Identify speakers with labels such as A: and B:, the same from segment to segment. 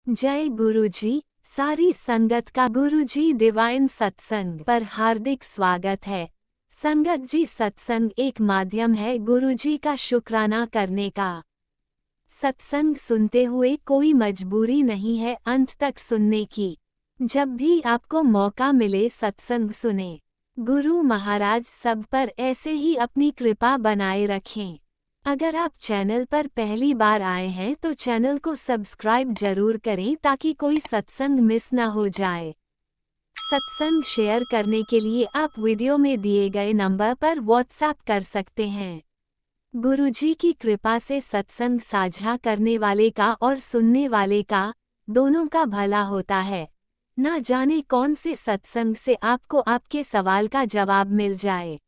A: जय गुरुजी। सारी संगत का गुरुजी डिवाइन सत्संग पर हार्दिक स्वागत है। संगत जी, सत्संग एक माध्यम है गुरुजी का शुक्राना करने का। सत्संग सुनते हुए कोई मजबूरी नहीं है अंत तक सुनने की। जब भी आपको मौका मिले सत्संग सुने। गुरु महाराज सब पर ऐसे ही अपनी कृपा बनाए रखें। अगर आप चैनल पर पहली बार आए हैं तो चैनल को सब्सक्राइब जरूर करें ताकि कोई सत्संग मिस ना हो जाए। सत्संग शेयर करने के लिए आप वीडियो में दिए गए नंबर पर व्हाट्सएप कर सकते हैं। गुरुजी की कृपा से सत्संग साझा करने वाले का और सुनने वाले का, दोनों का भला होता है। ना जाने कौन से सत्संग से आपको आपके सवाल का जवाब मिल जाए।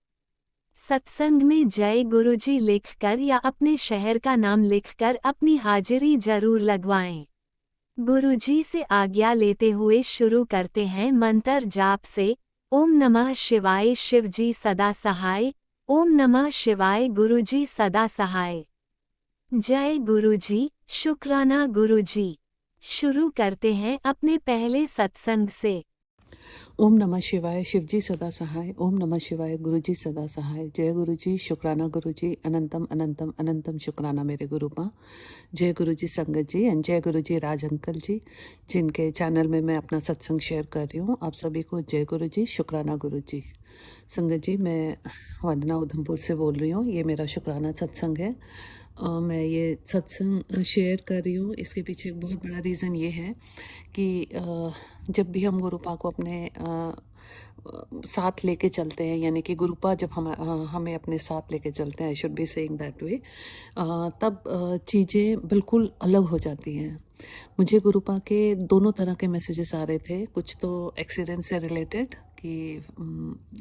A: सत्संग में जय गुरुजी लिखकर या अपने शहर का नाम लिखकर अपनी हाजिरी जरूर लगवाएं। गुरुजी से आज्ञा लेते हुए शुरू करते हैं मंत्र जाप से। ओम नमः शिवाय शिवजी सदा सहाय। ओम नमः शिवाय गुरुजी सदा सहाय। जय गुरुजी, शुक्राना गुरुजी। शुरू करते हैं अपने पहले सत्संग से।
B: ओम नमः शिवाय शिवजी सदा सहाय। ओम नमः शिवाय गुरुजी सदा सहाय। जय गुरुजी, शुक्राना गुरुजी, अनंतम अनंतम अनंतम शुक्राना मेरे गुरु माँ। जय गुरुजी संगत जी एंड जय गुरुजी राज अंकल जी, जिनके चैनल में मैं अपना सत्संग शेयर कर रही हूँ। आप सभी को जय गुरुजी, शुक्राना गुरुजी। संगत जी, मैं वंदना उधमपुर से बोल रही हूँ। ये मेरा शुक्राना सत्संग है। मैं ये सत्संग शेयर कर रही हूँ, इसके पीछे एक बहुत बड़ा रीज़न ये है कि जब भी हम गुरुपा को अपने साथ लेके चलते हैं, यानी कि गुरुपा जब हमें अपने साथ लेके चलते हैं, I should be saying that way, तब चीज़ें बिल्कुल अलग हो जाती हैं। मुझे गुरुपा के दोनों तरह के मैसेजेस आ रहे थे। कुछ तो एक्सीडेंट से रिलेटेड कि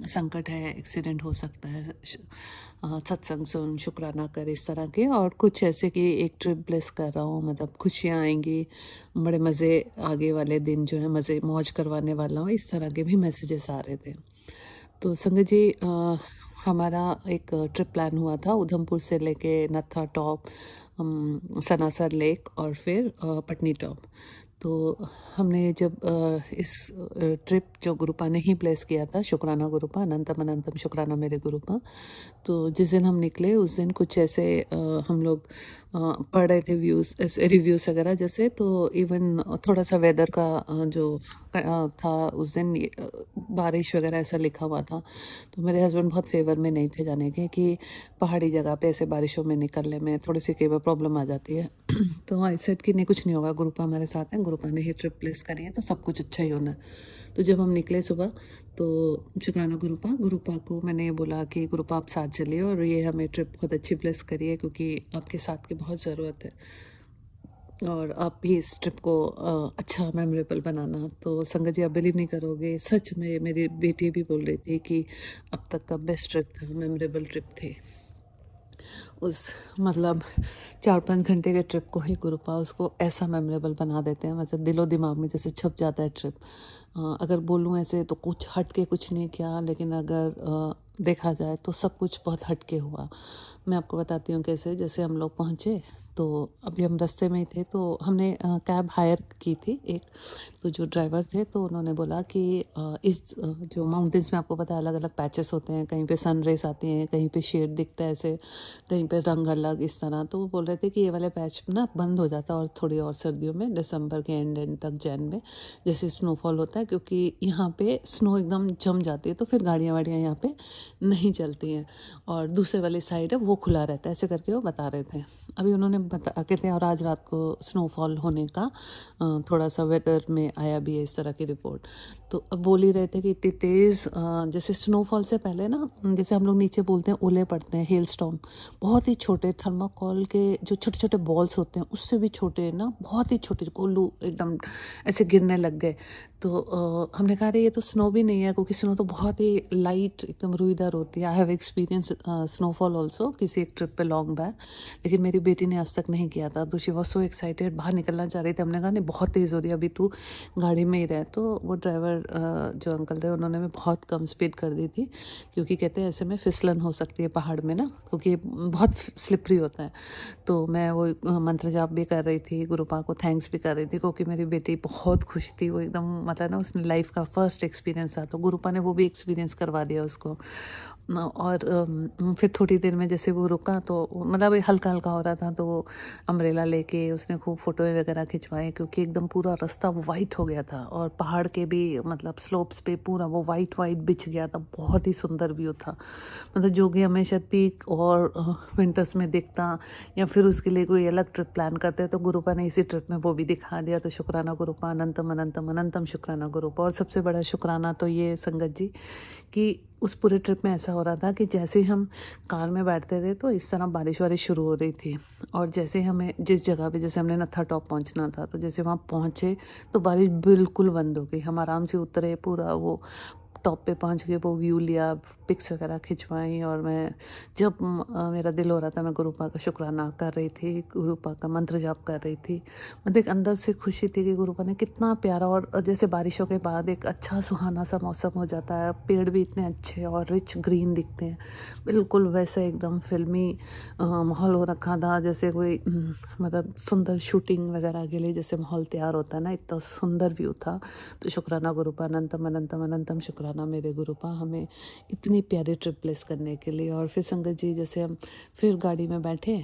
B: संकट है, एक्सीडेंट हो सकता है, सत्संग सुन, शुक्राना कर, इस तरह के। और कुछ ऐसे कि एक ट्रिप ब्लेस कर रहा हूँ, मतलब खुशियाँ आएंगी, बड़े मज़े, आगे वाले दिन जो है मज़े मौज करवाने वाला हूँ, इस तरह के भी मैसेजेस आ रहे थे। तो संगत जी, हमारा एक ट्रिप प्लान हुआ था उधमपुर से लेके नत्था टॉप, सनासर लेक और फिर पटनी टॉप। तो हमने जब इस ट्रिप जो गुरुपा ने ही प्लेस किया था, शुक्राना गुरुपा, अनंतम अनंतम शुक्राना मेरे गुरुपा। तो जिस दिन हम निकले उस दिन कुछ ऐसे हम लोग पढ़ रहे थे व्यूज़, ऐसे रिव्यूज़ वगैरह जैसे। तो इवन थोड़ा सा वेदर का जो था उस दिन, बारिश वगैरह ऐसा लिखा हुआ था। तो मेरे हस्बैंड बहुत फेवर में नहीं थे जाने के, कि पहाड़ी जगह पे ऐसे बारिशों में निकलने में थोड़ी सी कई बार प्रॉब्लम आ जाती है। तो आई सेड कि नहीं, कुछ नहीं होगा, गुरुपा हमारे साथ हैं, गुरुपा ने ही ट्रिप प्लेस करी है तो सब कुछ अच्छा ही होना है। तो जब हम निकले सुबह, तो शुक्राना गुरुपा, गुरुपा को मैंने ये बोला कि गुरुपा आप साथ चलिए और ये हमें ट्रिप बहुत अच्छी प्लेस करिए, क्योंकि आपके साथ की बहुत ज़रूरत है और आप भी इस ट्रिप को अच्छा मेमोरेबल बनाना। तो संगत जी, आप बिलीव नहीं करोगे, सच में मेरी बेटी भी बोल रही थी कि अब तक का बेस्ट ट्रिप था, मेमोरेबल ट्रिप थी। उस मतलब 4-5 घंटे के ट्रिप को ही गुरुपा उसको ऐसा मेमोरेबल बना देते हैं, मतलब दिलो दिमाग में जैसे छप जाता है ट्रिप। अगर बोलूँ ऐसे तो कुछ हट के कुछ नहीं किया, लेकिन अगर देखा जाए तो सब कुछ बहुत हट के हुआ। मैं आपको बताती हूँ कैसे। जैसे हम लोग पहुँचे तो अभी हम रास्ते में ही थे, तो हमने कैब हायर की थी एक। तो जो ड्राइवर थे तो उन्होंने बोला कि जो माउंटेन्स में आपको पता है अलग अलग पैचेस होते हैं, कहीं पे सन रेस आती हैं, कहीं पे शेड दिखता है ऐसे, कहीं पे रंग अलग, इस तरह। तो वो बोल रहे थे कि ये वाले पैच ना बंद हो जाता है और थोड़ी और सर्दियों में, दिसंबर के एंड तक, जैन में जैसे स्नोफॉल होता है, क्योंकि यहाँ पे स्नो एकदम जम जाती है तो फिर गाड़ियाँ वाड़ियाँ यहाँ पे नहीं चलती हैं, और दूसरे वाली साइड है वो खुला रहता है, ऐसे करके वो बता रहे थे। अभी उन्होंने बता के थे, और आज रात को स्नोफॉल होने का थोड़ा सा वेदर में आया भी है इस तरह की रिपोर्ट। तो अब बोल ही रहे थे कि तेज़ जैसे स्नोफॉल से पहले ना, जैसे हम लोग नीचे बोलते हैं ओले पड़ते हैं, हेल स्टॉर्म, बहुत ही छोटे थर्माकोल के जो छोटे छोटे बॉल्स होते हैं उससे भी छोटे ना, बहुत ही छोटे गोलू एकदम ऐसे गिरने लग गए। तो हमने कहा अरे ये तो स्नो भी नहीं है, क्योंकि स्नो तो बहुत ही लाइट एकदम रुईदार होती है। I have experience snowfall also किसी एक ट्रिप पे लॉन्ग बैक, लेकिन मेरी मेरी बेटी ने आज तक नहीं किया था। तो शी वॉज सो एक्साइटेड, बाहर निकलना चाह रही थी। हमने कहा नहीं बहुत तेज़ हो रही है, अभी तू गाड़ी में ही रह। तो वो ड्राइवर जो अंकल थे उन्होंने भी बहुत कम स्पीड कर दी थी, क्योंकि कहते हैं ऐसे में फिसलन हो सकती है पहाड़ में ना, क्योंकि बहुत स्लिपरी होता है। तो मैं वो मंत्र जाप भी कर रही थी, गुरुपा को थैंक्स भी कर रही थी, क्योंकि मेरी बेटी बहुत खुश थी। वो एकदम मतलब ना उसने लाइफ का फर्स्ट एक्सपीरियंस था, तो गुरुपा ने वो भी एक्सपीरियंस करवा दिया उसको। और फिर थोड़ी देर में जैसे वो रुका तो मतलब हल्का हल्का हो रहा था, तो वो अम्ब्रेला लेके उसने खूब फोटो वगैरह खिंचवाए, क्योंकि एकदम पूरा रास्ता वाइट हो गया था और पहाड़ के भी मतलब स्लोप्स पे पूरा वो वाइट वाइट बिछ गया था। बहुत ही सुंदर व्यू था, मतलब जो कि हमेशा पीक और विंटर्स में दिखता या फिर उसके लिए कोई अलग ट्रिप प्लान करते हैं, तो गुरुपा ने इसी ट्रिप में वो भी दिखा दिया। तो शुक्राना गुरुपा, अनंतम अनंतम अनंतम शुक्राना गुरुपा। और सबसे बड़ा शुक्राना तो ये संगत जी कि उस पूरे ट्रिप में ऐसा हो रहा था कि जैसे ही हम कार में बैठते थे तो इस तरह बारिश वारिश शुरू हो रही थी, और जैसे ही हमें जिस जगह पे जैसे हमने नत्था टॉप पहुंचना था, तो जैसे वहाँ पहुँचे तो बारिश बिल्कुल बंद हो गई। हम आराम से उतरे, पूरा वो टॉप पे पहुंच के वो व्यू लिया, पिक्स वगैरह खिंचवाई। और मैं जब मेरा दिल हो रहा था, मैं गुरुपा का शुक्राना कर रही थी, गुरुपा का मंत्र जाप कर रही थी। मतलब एक अंदर से खुशी थी कि गुरुपा ने कितना प्यारा, और जैसे बारिशों के बाद एक अच्छा सुहाना सा मौसम हो जाता है, पेड़ भी इतने अच्छे और रिच ग्रीन दिखते हैं, बिल्कुल वैसे एकदम फिल्मी माहौल हो रखा था, जैसे कोई मतलब सुंदर शूटिंग वगैरह के लिए जैसे माहौल तैयार होता है ना, इतना सुंदर व्यू था। तो शुक्राना गुरुपा, अनंतम अनंतम अनंतम शुक्राना मेरे गुरुपा, हमें इतनी प्यारी ट्रिप प्लेस करने के लिए। और फिर संगत जी जैसे हम फिर गाड़ी में बैठे,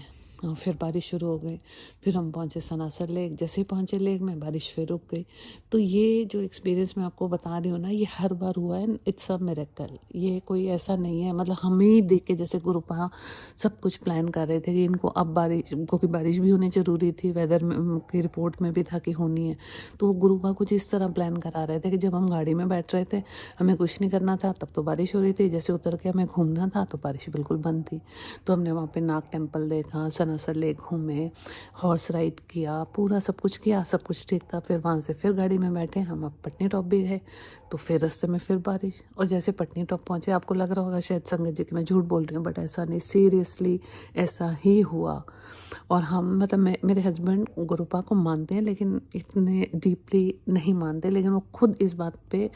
B: फिर बारिश शुरू हो गई। फिर हम पहुँचे सनासर लेक, जैसे ही पहुँचे लेक में बारिश फिर रुक गई। तो ये जो एक्सपीरियंस मैं आपको बता रही हूँ ना, ये हर बार हुआ है, इट्स अ मिरेकल। ये कोई ऐसा नहीं है, मतलब हमें ही देख के जैसे गुरुपा सब कुछ प्लान कर रहे थे कि इनको अब बारिश, क्योंकि बारिश भी होनी ज़रूरी थी, वेदर की रिपोर्ट में भी था कि होनी है। तो वो गुरुपा कुछ इस तरह प्लान करा रहे थे कि जब हम गाड़ी में बैठ रहे थे, हमें कुछ नहीं करना था, तब तो बारिश हो रही थी, जैसे उतर के हमें घूमना था तो बारिश बिल्कुल बंद थी। तो हमने वहाँ पे नाग टेम्पल देखा, सनासर लेक घूमे, हॉर्स राइड किया, पूरा सब कुछ किया, सब कुछ ठीक था। फिर वहाँ से फिर गाड़ी में बैठे हम, अब पटनी टॉप भी गए, तो फिर रास्ते में फिर बारिश। और जैसे पटनी टॉप पहुँचे, आपको लग रहा होगा शायद संगत जी कि मैं झूठ बोल रही हूँ, बट ऐसा नहीं, सीरियसली ऐसा ही हुआ। और हम मतलब मेरे हस्बैंड गुरुपा को मानते हैं, लेकिन इतने डीपली नहीं मानते, लेकिन वो खुद इस बात पे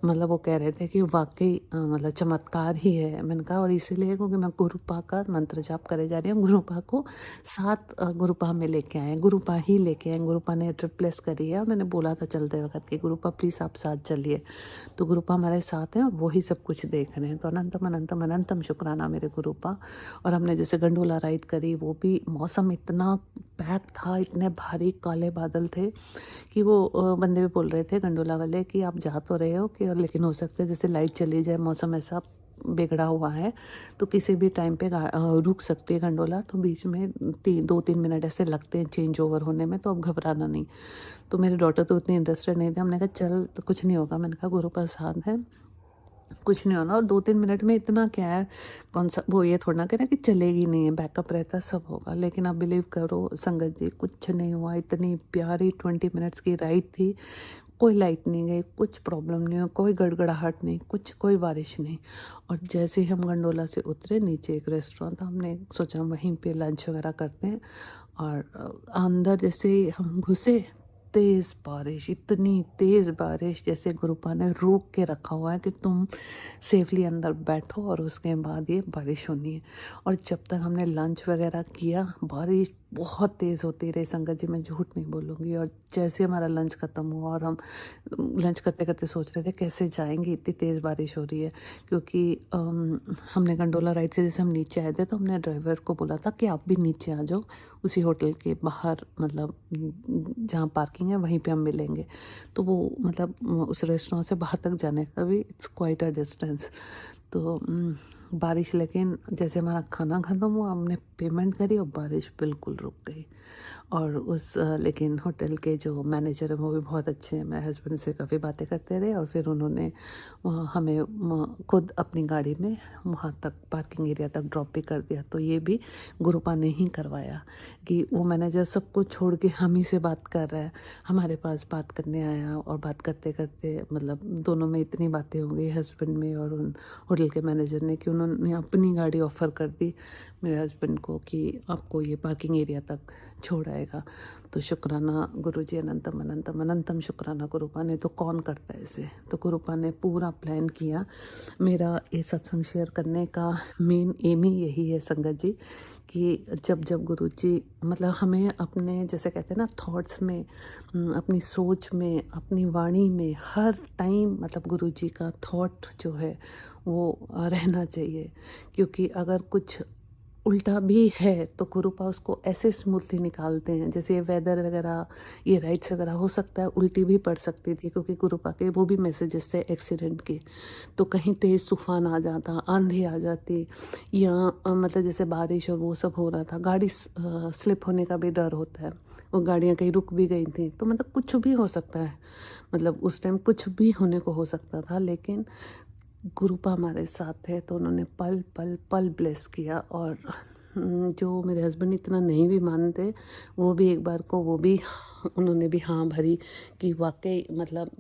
B: मतलब वो कह रहे थे कि वाकई मतलब चमत्कार ही है। मैंने कहा और इसीलिए क्योंकि मैं गुरुपा का मंत्र जाप करे जा रही हूँ, गुरुपा को साथ गुरुपा में लेके आए, गुरुपा ही लेके आए। गुरुपा ने ट्रिप प्लेस करी है, और मैंने बोला था चलते वक्त कि गुरुपा प्लीज़ आप साथ चलिए। तो गुरुपा हमारे साथ हैं और वही सब कुछ देख रहे हैं। तो अनंतम अनंतम अनंतम शुक्राना मेरे गुरुपा। और हमने जैसे गंडोला राइड करी, वो भी मौसम इतना पैक था, इतने भारी काले बादल थे कि वो बंदे भी बोल रहे थे गंडोला वाले कि आप जा तो रहे हो कि, लेकिन हो सकता है जैसे लाइट चली जाए, मौसम ऐसा बिगड़ा हुआ है तो किसी भी टाइम पे रुक सकती है गंडोला, तो बीच में 2-3 मिनट ऐसे लगते हैं चेंज ओवर होने में, तो अब घबराना नहीं। तो मेरी डॉटर तो उतनी इंटरेस्टेड नहीं थी, हमने कहा चल तो कुछ नहीं होगा, मैंने कहा गुरु प्रसाद है, कुछ नहीं होना। और 2-3 मिनट में इतना क्या है, कौन सा वो ये थोड़ा ना कह रहा कि चलेगी नहीं है, बैकअप रहता सब होगा। लेकिन आप बिलीव करो संगत जी, कुछ नहीं हुआ। इतनी प्यारी 20 मिनट्स की राइड थी, कोई लाइट नहीं गई, कुछ प्रॉब्लम नहीं हुई, कोई गड़गड़ाहट नहीं, कुछ कोई बारिश नहीं। और जैसे ही हम गंडोला से उतरे, नीचे एक रेस्टोरेंट था, हमने सोचा वहीं पे लंच वगैरह करते हैं। और अंदर जैसे ही हम घुसे, तेज़ बारिश, इतनी तेज़ बारिश, जैसे गुरुपा ने रोक के रखा हुआ है कि तुम सेफली अंदर बैठो और उसके बाद ये बारिश होनी है। और जब तक हमने लंच वगैरह किया, बारिश बहुत तेज़ होती रही संगत जी, मैं झूठ नहीं बोलूँगी। और जैसे हमारा लंच ख़त्म हुआ और हम लंच करते करते सोच रहे थे कैसे जाएंगे, इतनी तेज़ बारिश हो रही है। क्योंकि हमने गंडोला राइड से जैसे हम नीचे आए थे, तो हमने ड्राइवर को बोला था कि आप भी नीचे आ जाओ, उसी होटल के बाहर, मतलब जहाँ पार्किंग है वहीं पे हम मिलेंगे। तो वो मतलब उस रेस्टोरेंट से बाहर तक जाने का भी इट्स क्वाइट अ डिस्टेंस। तो बारिश, लेकिन जैसे हमारा खाना ख़त्म हुआ, हमने पेमेंट करी और बारिश बिल्कुल रुक गई। और लेकिन होटल के जो मैनेजर हैं वो भी बहुत अच्छे हैं। मेरे हस्बैंड से काफ़ी बातें करते रहे और फिर उन्होंने हमें खुद अपनी गाड़ी में वहाँ तक पार्किंग एरिया तक ड्रॉप भी कर दिया। तो ये भी गुरुपा ने ही करवाया कि वो मैनेजर सब कुछ छोड़ के हम ही से बात कर रहा है, हमारे पास बात करने आया और बात करते करते मतलब दोनों में इतनी बातें हो गई हस्बैंड में और उन होटल के मैनेजर ने कि उन्होंने अपनी गाड़ी ऑफ़र कर दी मेरे हस्बैंड को कि आपको ये पार्किंग एरिया तक छोड़ आएगा। तो शुक्राना गुरुजी, अनंतम अनंतम अनंतम शुक्राना गुरुपा ने। तो कौन करता है इसे? तो गुरुपा ने पूरा प्लान किया। मेरा ये सत्संग शेयर करने का मेन एम ही यही है संगत जी, कि जब जब गुरुजी मतलब हमें अपने जैसे कहते हैं ना थॉट्स में, अपनी सोच में, अपनी वाणी में हर टाइम मतलब गुरुजी का थॉट जो है वो रहना चाहिए। क्योंकि अगर कुछ उल्टा भी है तो गुरुपा उसको ऐसे स्मूथली निकालते हैं। जैसे ये वेदर वगैरह, ये राइट्स वगैरह हो सकता है उल्टी भी पड़ सकती थी क्योंकि गुरुपा के वो भी मैसेजेस थे एक्सीडेंट के। तो कहीं तेज़ तूफान आ जाता, आंधी आ जाती या मतलब जैसे बारिश और वो सब हो रहा था, गाड़ी स्लिप होने का भी डर होता है। वो गाड़ियाँ कहीं रुक भी गई थी तो मतलब कुछ भी हो सकता है। मतलब उस टाइम कुछ भी होने को हो सकता था, लेकिन गुरुपा हमारे साथ थे तो उन्होंने पल पल पल ब्लेस किया। और जो मेरे हस्बैंड इतना नहीं भी मानते, वो भी एक बार को वो भी उन्होंने भी हाँ भरी कि वाकई मतलब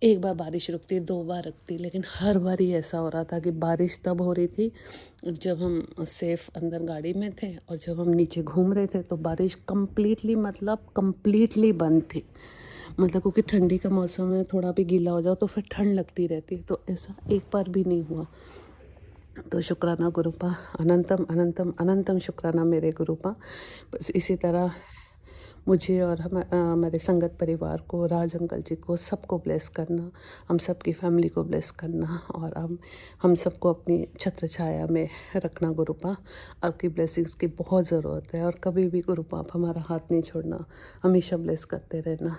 B: एक बार बारिश रुकती, दो बार रुकती, लेकिन हर बार ही ऐसा हो रहा था कि बारिश तब हो रही थी जब हम सेफ अंदर गाड़ी में थे और जब हम नीचे घूम रहे थे तो बारिश कंप्लीटली मतलब कंप्लीटली बंद थी। मतलब क्योंकि ठंडी का मौसम है, थोड़ा भी गीला हो जाओ तो फिर ठंड लगती रहती है, तो ऐसा एक बार भी नहीं हुआ। तो शुक्राना गुरुपा, अनंतम अनंतम अनंतम शुक्राना मेरे गुरुपा। बस इसी तरह मुझे और हमारे संगत परिवार को, राज अंकल जी को, सबको ब्लेस करना, हम सब की फैमिली को ब्लेस करना और हम सबको अपनी छत्र छाया में रखना गुरुपा। आपकी ब्लेसिंग्स की बहुत ज़रूरत है और कभी भी गुरुपा आप हमारा हाथ नहीं छोड़ना, हमेशा ब्लेस करते रहना।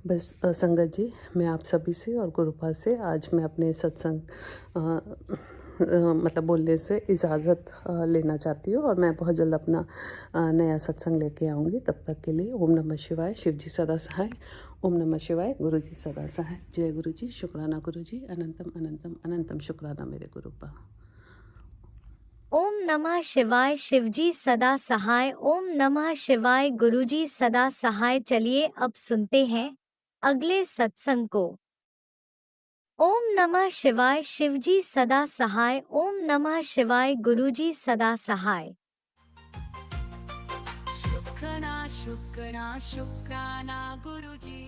B: बस संगत जी, मैं आप सभी से और गुरुपा से आज मैं अपने सत्संग मतलब बोलने से इजाज़त लेना चाहती हूँ और मैं बहुत जल्द अपना नया सत्संग लेके आऊँगी। तब तक के लिए ओम नमः शिवाय, शिव जी सदा सहाय। ओम नमः शिवाय, गुरु जी सदा सहाय। जय गुरु जी, शुक्राना गुरु जी, अनंतम अनंतम अनंतम शुक्राना मेरे गुरुपा।
A: ओम नमः शिवाय, शिवजी सदा सहाय। ओम नमः शिवाय, गुरुजी सदा सहाय। चलिए अब सुनते हैं अगले सत्संग को। ओम नमः शिवाय, शिवजी सदा सहाय। ओम नमः शिवाय, गुरुजी सदा सहाय।
C: शुक्राना शुक्राना शुक्राना गुरुजी।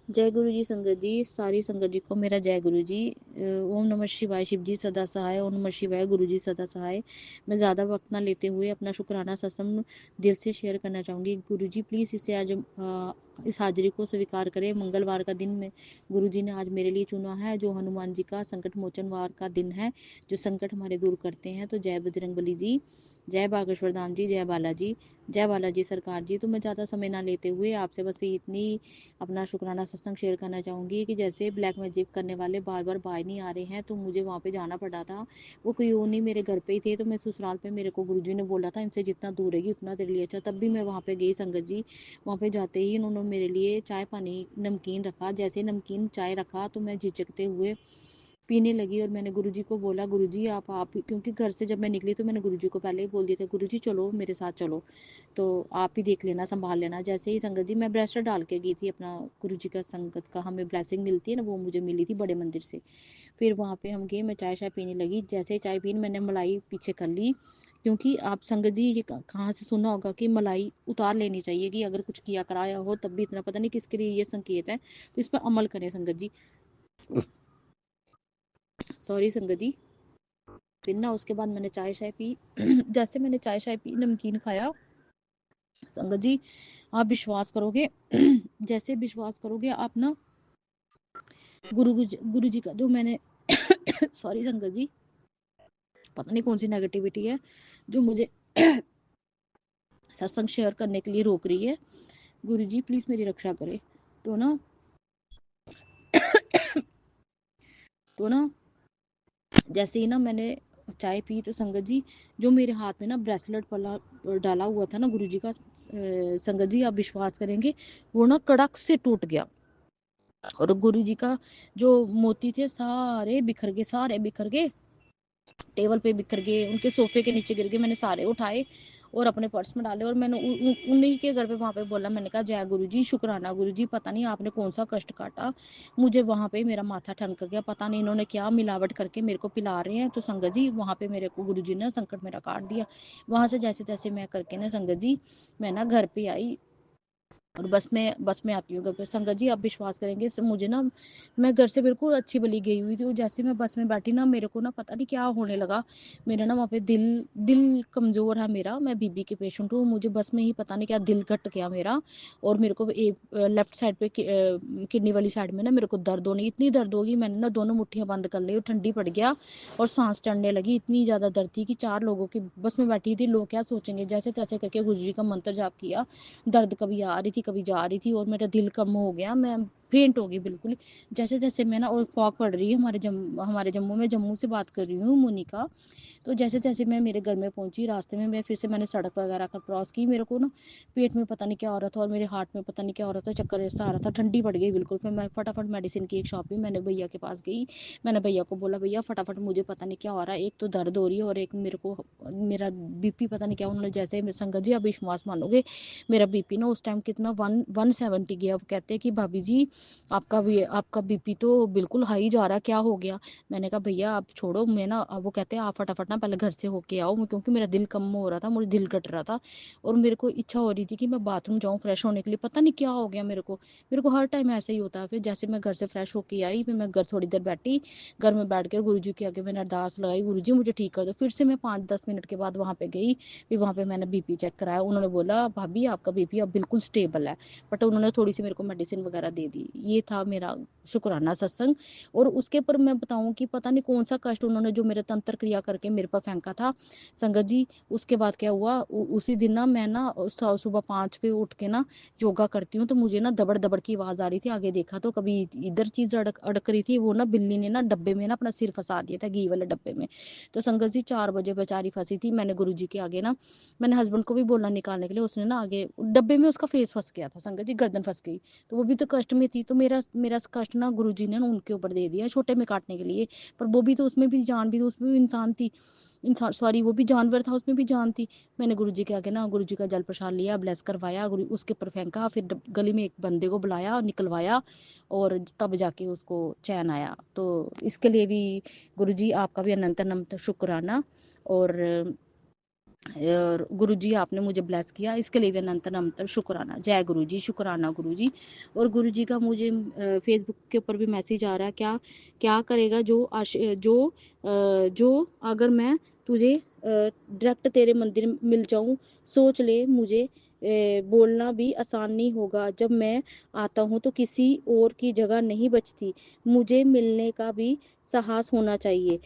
D: जय गुरु जी संगत जी, सारी संगत जी को मेरा जय गुरु जी। ओम नमः शिवाय, शिव जी सदा सहाय। ओम नमः शिवाय, गुरु जी सदा सहाय। मैं ज़्यादा वक्त ना लेते हुए अपना शुक्राना सत्संग दिल से शेयर करना चाहूँगी। गुरु जी प्लीज़ इसे आज इस हाजिरी को स्वीकार करें। मंगलवार का दिन में गुरु जी ने आज मेरे लिए चुना है, जो हनुमान जी का संकट मोचन वार का दिन है, जो संकट हमारे दूर करते हैं। तो जय बजरंगबली जी, जय बागेश्वर धाम जी, जय बालाजी सरकार जी। तो मैं ज़्यादा समय ना लेते हुए आपसे बस इतनी अपना शुक्राना सत्संग शेयर करना चाहूँगी कि जैसे ब्लैक मैजिक करने वाले बार बार बाहर नहीं आ रहे हैं, तो मुझे वहाँ पे जाना पड़ा था। वो कोई और नहीं, मेरे घर पे ही थे। तो मैं ससुराल पे मेरे को गुरुजी ने बोला था इनसे जितना दूर रहेगी उतना तेरे लिए अच्छा। तब भी मैं वहाँ पे गई संगत जी। वहाँ पे जाते ही उन्होंने मेरे लिए चाय पानी नमकीन रखा। जैसे नमकीन चाय रखा तो मैं झिझकते हुए पीने लगी और मैंने गुरुजी को बोला, गुरुजी आप क्योंकि घर से जब मैं निकली तो मैंने गुरुजी को पहले ही बोल दिया था, गुरुजी चलो मेरे साथ चलो, तो आप ही देख लेना, संभाल लेना। जैसे ही संगत जी मैं ब्रेसलेट डाल के गई थी अपना, गुरुजी का संगत का हमें ब्लेसिंग मिलती है ना, वो मुझे मिली थी बड़े मंदिर से। फिर वहाँ पे हम गए, मैं चाय शाय पीने लगी। जैसे ही चाय पीने मैंने मलाई पीछे कर ली, क्योंकि आप संगत जी ये कहाँ से सुना होगा कि मलाई उतार लेनी चाहिए, कि अगर कुछ किया कराया हो तब भी इतना पता नहीं किसके लिए ये संकेत है, तो इस पर अमल करें संगत जी। सॉरी संगत जी। फिर ना उसके बाद मैंने चाय शाय पी। जैसे मैंने चाय शाय पी, नमकीन खाया, संगत जी आप विश्वास करोगे जैसे विश्वास करोगे आप ना, गुरु जी का जो मैंने सॉरी संगत जी, पता नहीं कौन सी नेगेटिविटी है जो मुझे सत्संग शेयर करने के लिए रोक रही है। गुरु जी प्लीज मेरी रक्षा करे। तो ना तो ना जैसे ही ना मैंने चाय पी तो संगत जी जो मेरे हाथ में ना ब्रेसलेट पला डाला हुआ था ना गुरुजी का, संगत जी आप विश्वास करेंगे वो ना कड़क से टूट गया। और गुरुजी का जो मोती थे सारे बिखर गए, सारे बिखर गए, टेबल पे बिखर गए, उनके सोफे के नीचे गिर गए। मैंने सारे उठाए और अपने पर्स में डाले और मैंने उन्हीं के घर पे वहां पे बोला, मैंने कहा जय गुरुजी, शुक्राना गुरुजी, पता नहीं आपने कौन सा कष्ट काटा, मुझे वहां पे मेरा माथा ठनक गया, पता नहीं इन्होंने क्या मिलावट करके मेरे को पिला रहे हैं। तो संगत जी वहां पे मेरे को गुरुजी ने संकट मेरा काट दिया। वहां से जैसे तैसे मैं करके ना संगत जी मैं ना घर पे आई और बस में आती हूँ घर पे। संगत जी आप विश्वास करेंगे मुझे ना, मैं घर से बिल्कुल अच्छी भली गई हुई थी और जैसे मैं बस में बैठी ना मेरे को ना पता नहीं क्या होने लगा। मेरा ना वहाँ पे दिल कमजोर है मेरा, मैं बीबी के पेशेंट हूँ, मुझे बस में ही पता नहीं क्या दिल घट गया मेरा। और मेरे को लेफ्ट साइड पे किडनी वाली साइड में ना मेरे को दर्द होनी, इतनी दर्द होगी मैंने ना दोनों मुट्ठियां बंद कर ली और ठंडी पड़ गया और सांस चढ़ने लगी। इतनी ज्यादा दर्द थी कि 4 लोगों की बस में बैठी थी, लोग क्या सोचेंगे, जैसे तैसे करके गुरुजी का मंत्र जाप किया। दर्द कभी आ रही थी कभी जा रही थी और मेरा दिल कम हो गया, मैं फेंट हो गई बिल्कुल। जैसे जैसे मैं ना, और फॉग पड़ रही है हमारे जम्मू में, जम्मू से बात कर रही हूँ मोनिका। तो जैसे जैसे मैं मेरे घर में पहुंची, रास्ते में मैं फिर से मैंने सड़क वगैरह का क्रॉस की, मेरे को ना पेट में पता नहीं क्या हो रहा था और मेरे हार्ट में पता नहीं क्या हो रहा था, चक्कर ऐसा आ रहा था, ठंडी पड़ गई बिल्कुल। फिर मैं फटाफट मेडिसिन की एक शॉप भी, मैंने भैया के पास गई, मैंने भैया को बोला भैया फटाफट मुझे पता नहीं क्या हो रहा है, एक तो दर्द हो रही है और एक मेरे को मेरा बीपी पता नहीं क्या। उन्होंने जैसे, संगत जी आप विश्वास मानोगे मेरा बीपी ना उस टाइम कितना 170 गया। वो कहते हैं कि भाभी जी आपका बीपी तो बिल्कुल हाई जा रहा है, क्या हो गया। मैंने कहा भैया आप छोड़ो, मैं ना, वो कहते हैं आप फटाफट ना पहले घर से होके आओ, क्योंकि मेरा दिल कम हो रहा था, मुझे दिल घट रहा था और मेरे को इच्छा हो रही थी कि मैं बाथरूम जाऊं फ्रेश होने के लिए, पता नहीं क्या हो गया मेरे को हर टाइम ऐसा ही होता है। फिर जैसे मैं घर से फ्रेश होके आई, फिर मैं घर थोड़ी देर बैठी, घर में बैठ के गुरुजी के आगे मैंने अरदास लगाई, गुरुजी मुझे ठीक कर दो। फिर से मैं 5-10 मिनट के बाद वहां पे गई, फिर वहां पे मैंने बीपी चेक कराया, उन्होंने बोला भाभी आपका बीपी अब बिल्कुल स्टेबल है, बट उन्होंने थोड़ी सी मेरे को मेडिसिन वगैरह दे दी। ये था मेरा शुक्राना सत्संग। और उसके पर मैं बताऊं कि पता नहीं कौन सा कष्ट उन्होंने जो मेरे तंत्र क्रिया करके मेरे पर फेंका था संगत जी। उसके बाद क्या हुआ, उसी दिन ना मैं ना सुबह 5 पे उठ के ना योगा करती हूँ, तो मुझे ना दबड़ दबड़ की आवाज आ रही थी, आगे देखा तो कभी इधर चीज अड़क रही थी, वो ना बिल्ली ने ना डब्बे में ना अपना सिर फंसा दिया था, घी वाले डब्बे में। तो संगत जी 4 बजे बेचारी फंसी थी, मैंने गुरु जी के आगे ना, मैंने हस्बैंड को भी बोला निकालने के लिए, उसने ना आगे डब्बे में उसका फेस फंस गया था संगत जी, गर्दन फंस गई, तो वो भी तो कष्ट में थी। तो मेरा मेरा कष्ट ना गुरुजी ने ना उनके ऊपर दे दिया छोटे में काटने के लिए, पर वो भी तो उसमें भी जान भी, उसमें भी इंसान थी, इंसान सॉरी वो भी जानवर था, उसमें भी जान थी। मैंने गुरुजी के आगे ना गुरुजी का जल प्रसाद लिया, ब्लेस करवाया, गुरु उसके ऊपर फेंका, फिर गली में एक बंदे को बुलाया, निकलवाया और तब जाके उसको चैन आया। तो इसके लिए भी गुरुजी आपका भी अनंत अनंत शुक्राना। और गुरुजी आपने मुझे ब्लेस किया, इसके लिए भी अनंत अनंत शुक्राना। जय गुरुजी, शुक्राना गुरुजी। और गुरुजी का मुझे फेसबुक के ऊपर भी मैसेज आ रहा है, क्या क्या करेगा जो अगर मैं तुझे डायरेक्ट तेरे मंदिर में मिल जाऊं, सोच ले मुझे बोलना भी आसान नहीं होगा, जब मैं आता हूं तो किसी और की जगह नहीं बचती, मुझे मिलने का भी साहस होना चाहिए,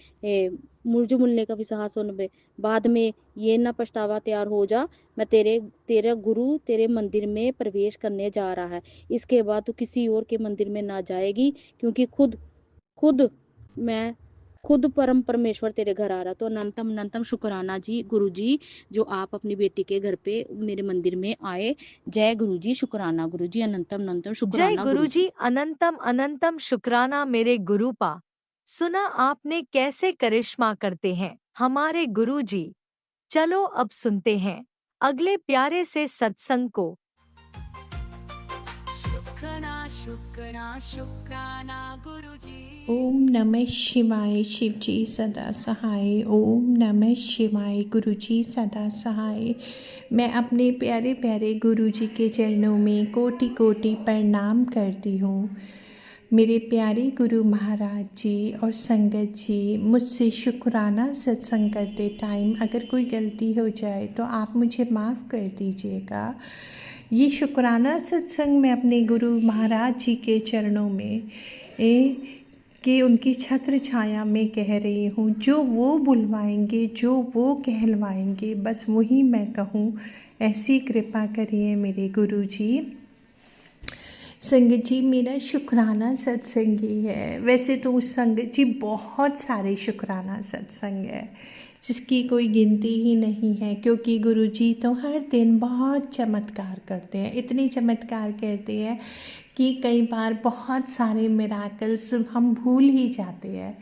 D: मुझे मिलने का भी साहस होना, बाद में ये ना पछतावा तैयार हो जा, मैं तेरा गुरु तेरे मंदिर में प्रवेश करने जा रहा है, इसके बाद तू किसी और के मंदिर में ना जाएगी, क्योंकि खुद खुद मैं खुद परम परमेश्वर तेरे घर आ रहा। तो अनंतम अनंतम शुक्राना जी गुरु जी, जो आप अपनी बेटी के घर पे मेरे मंदिर में आए। जय गुरु जी, शुक्राना गुरु जी, अनंतम अनंतम
A: जय
D: शुक्राना गुरु जी।
A: गुरुजी, अनंतम अनंतम शुक्राना मेरे गुरुपा। सुना आपने कैसे करिश्मा करते हैं हमारे गुरुजी। चलो अब सुनते हैं अगले प्यारे से सत्संग को।
C: शुक्राना गुरुजी।
E: ओम नमः शिवाय शिवजी सदा सहाय। ओम नमः शिवाय गुरुजी सदा सहाय। मैं अपने प्यारे प्यारे गुरुजी के चरणों में कोटि कोटि प्रणाम करती हूँ। मेरे प्यारे गुरु महाराज जी और संगत जी, मुझसे शुक्राना सत्संग करते टाइम अगर कोई गलती हो जाए तो आप मुझे माफ़ कर दीजिएगा। ये शुक्राना सत्संग मैं अपने गुरु महाराज जी के चरणों में कि उनकी छत्र छाया में कह रही हूँ। जो वो बुलवाएंगे, जो वो कहलवाएंगे, बस वही मैं कहूँ। ऐसी कृपा करिए मेरे गुरु जी। संगत जी, मेरा शुक्राना सत्संग ही है। वैसे तो संगत जी बहुत सारे शुक्राना सत्संग है, जिसकी कोई गिनती ही नहीं है, क्योंकि गुरुजी तो हर दिन बहुत चमत्कार करते हैं, इतने चमत्कार करते हैं कि कई बार बहुत सारे मिराकल्स हम भूल ही जाते हैं,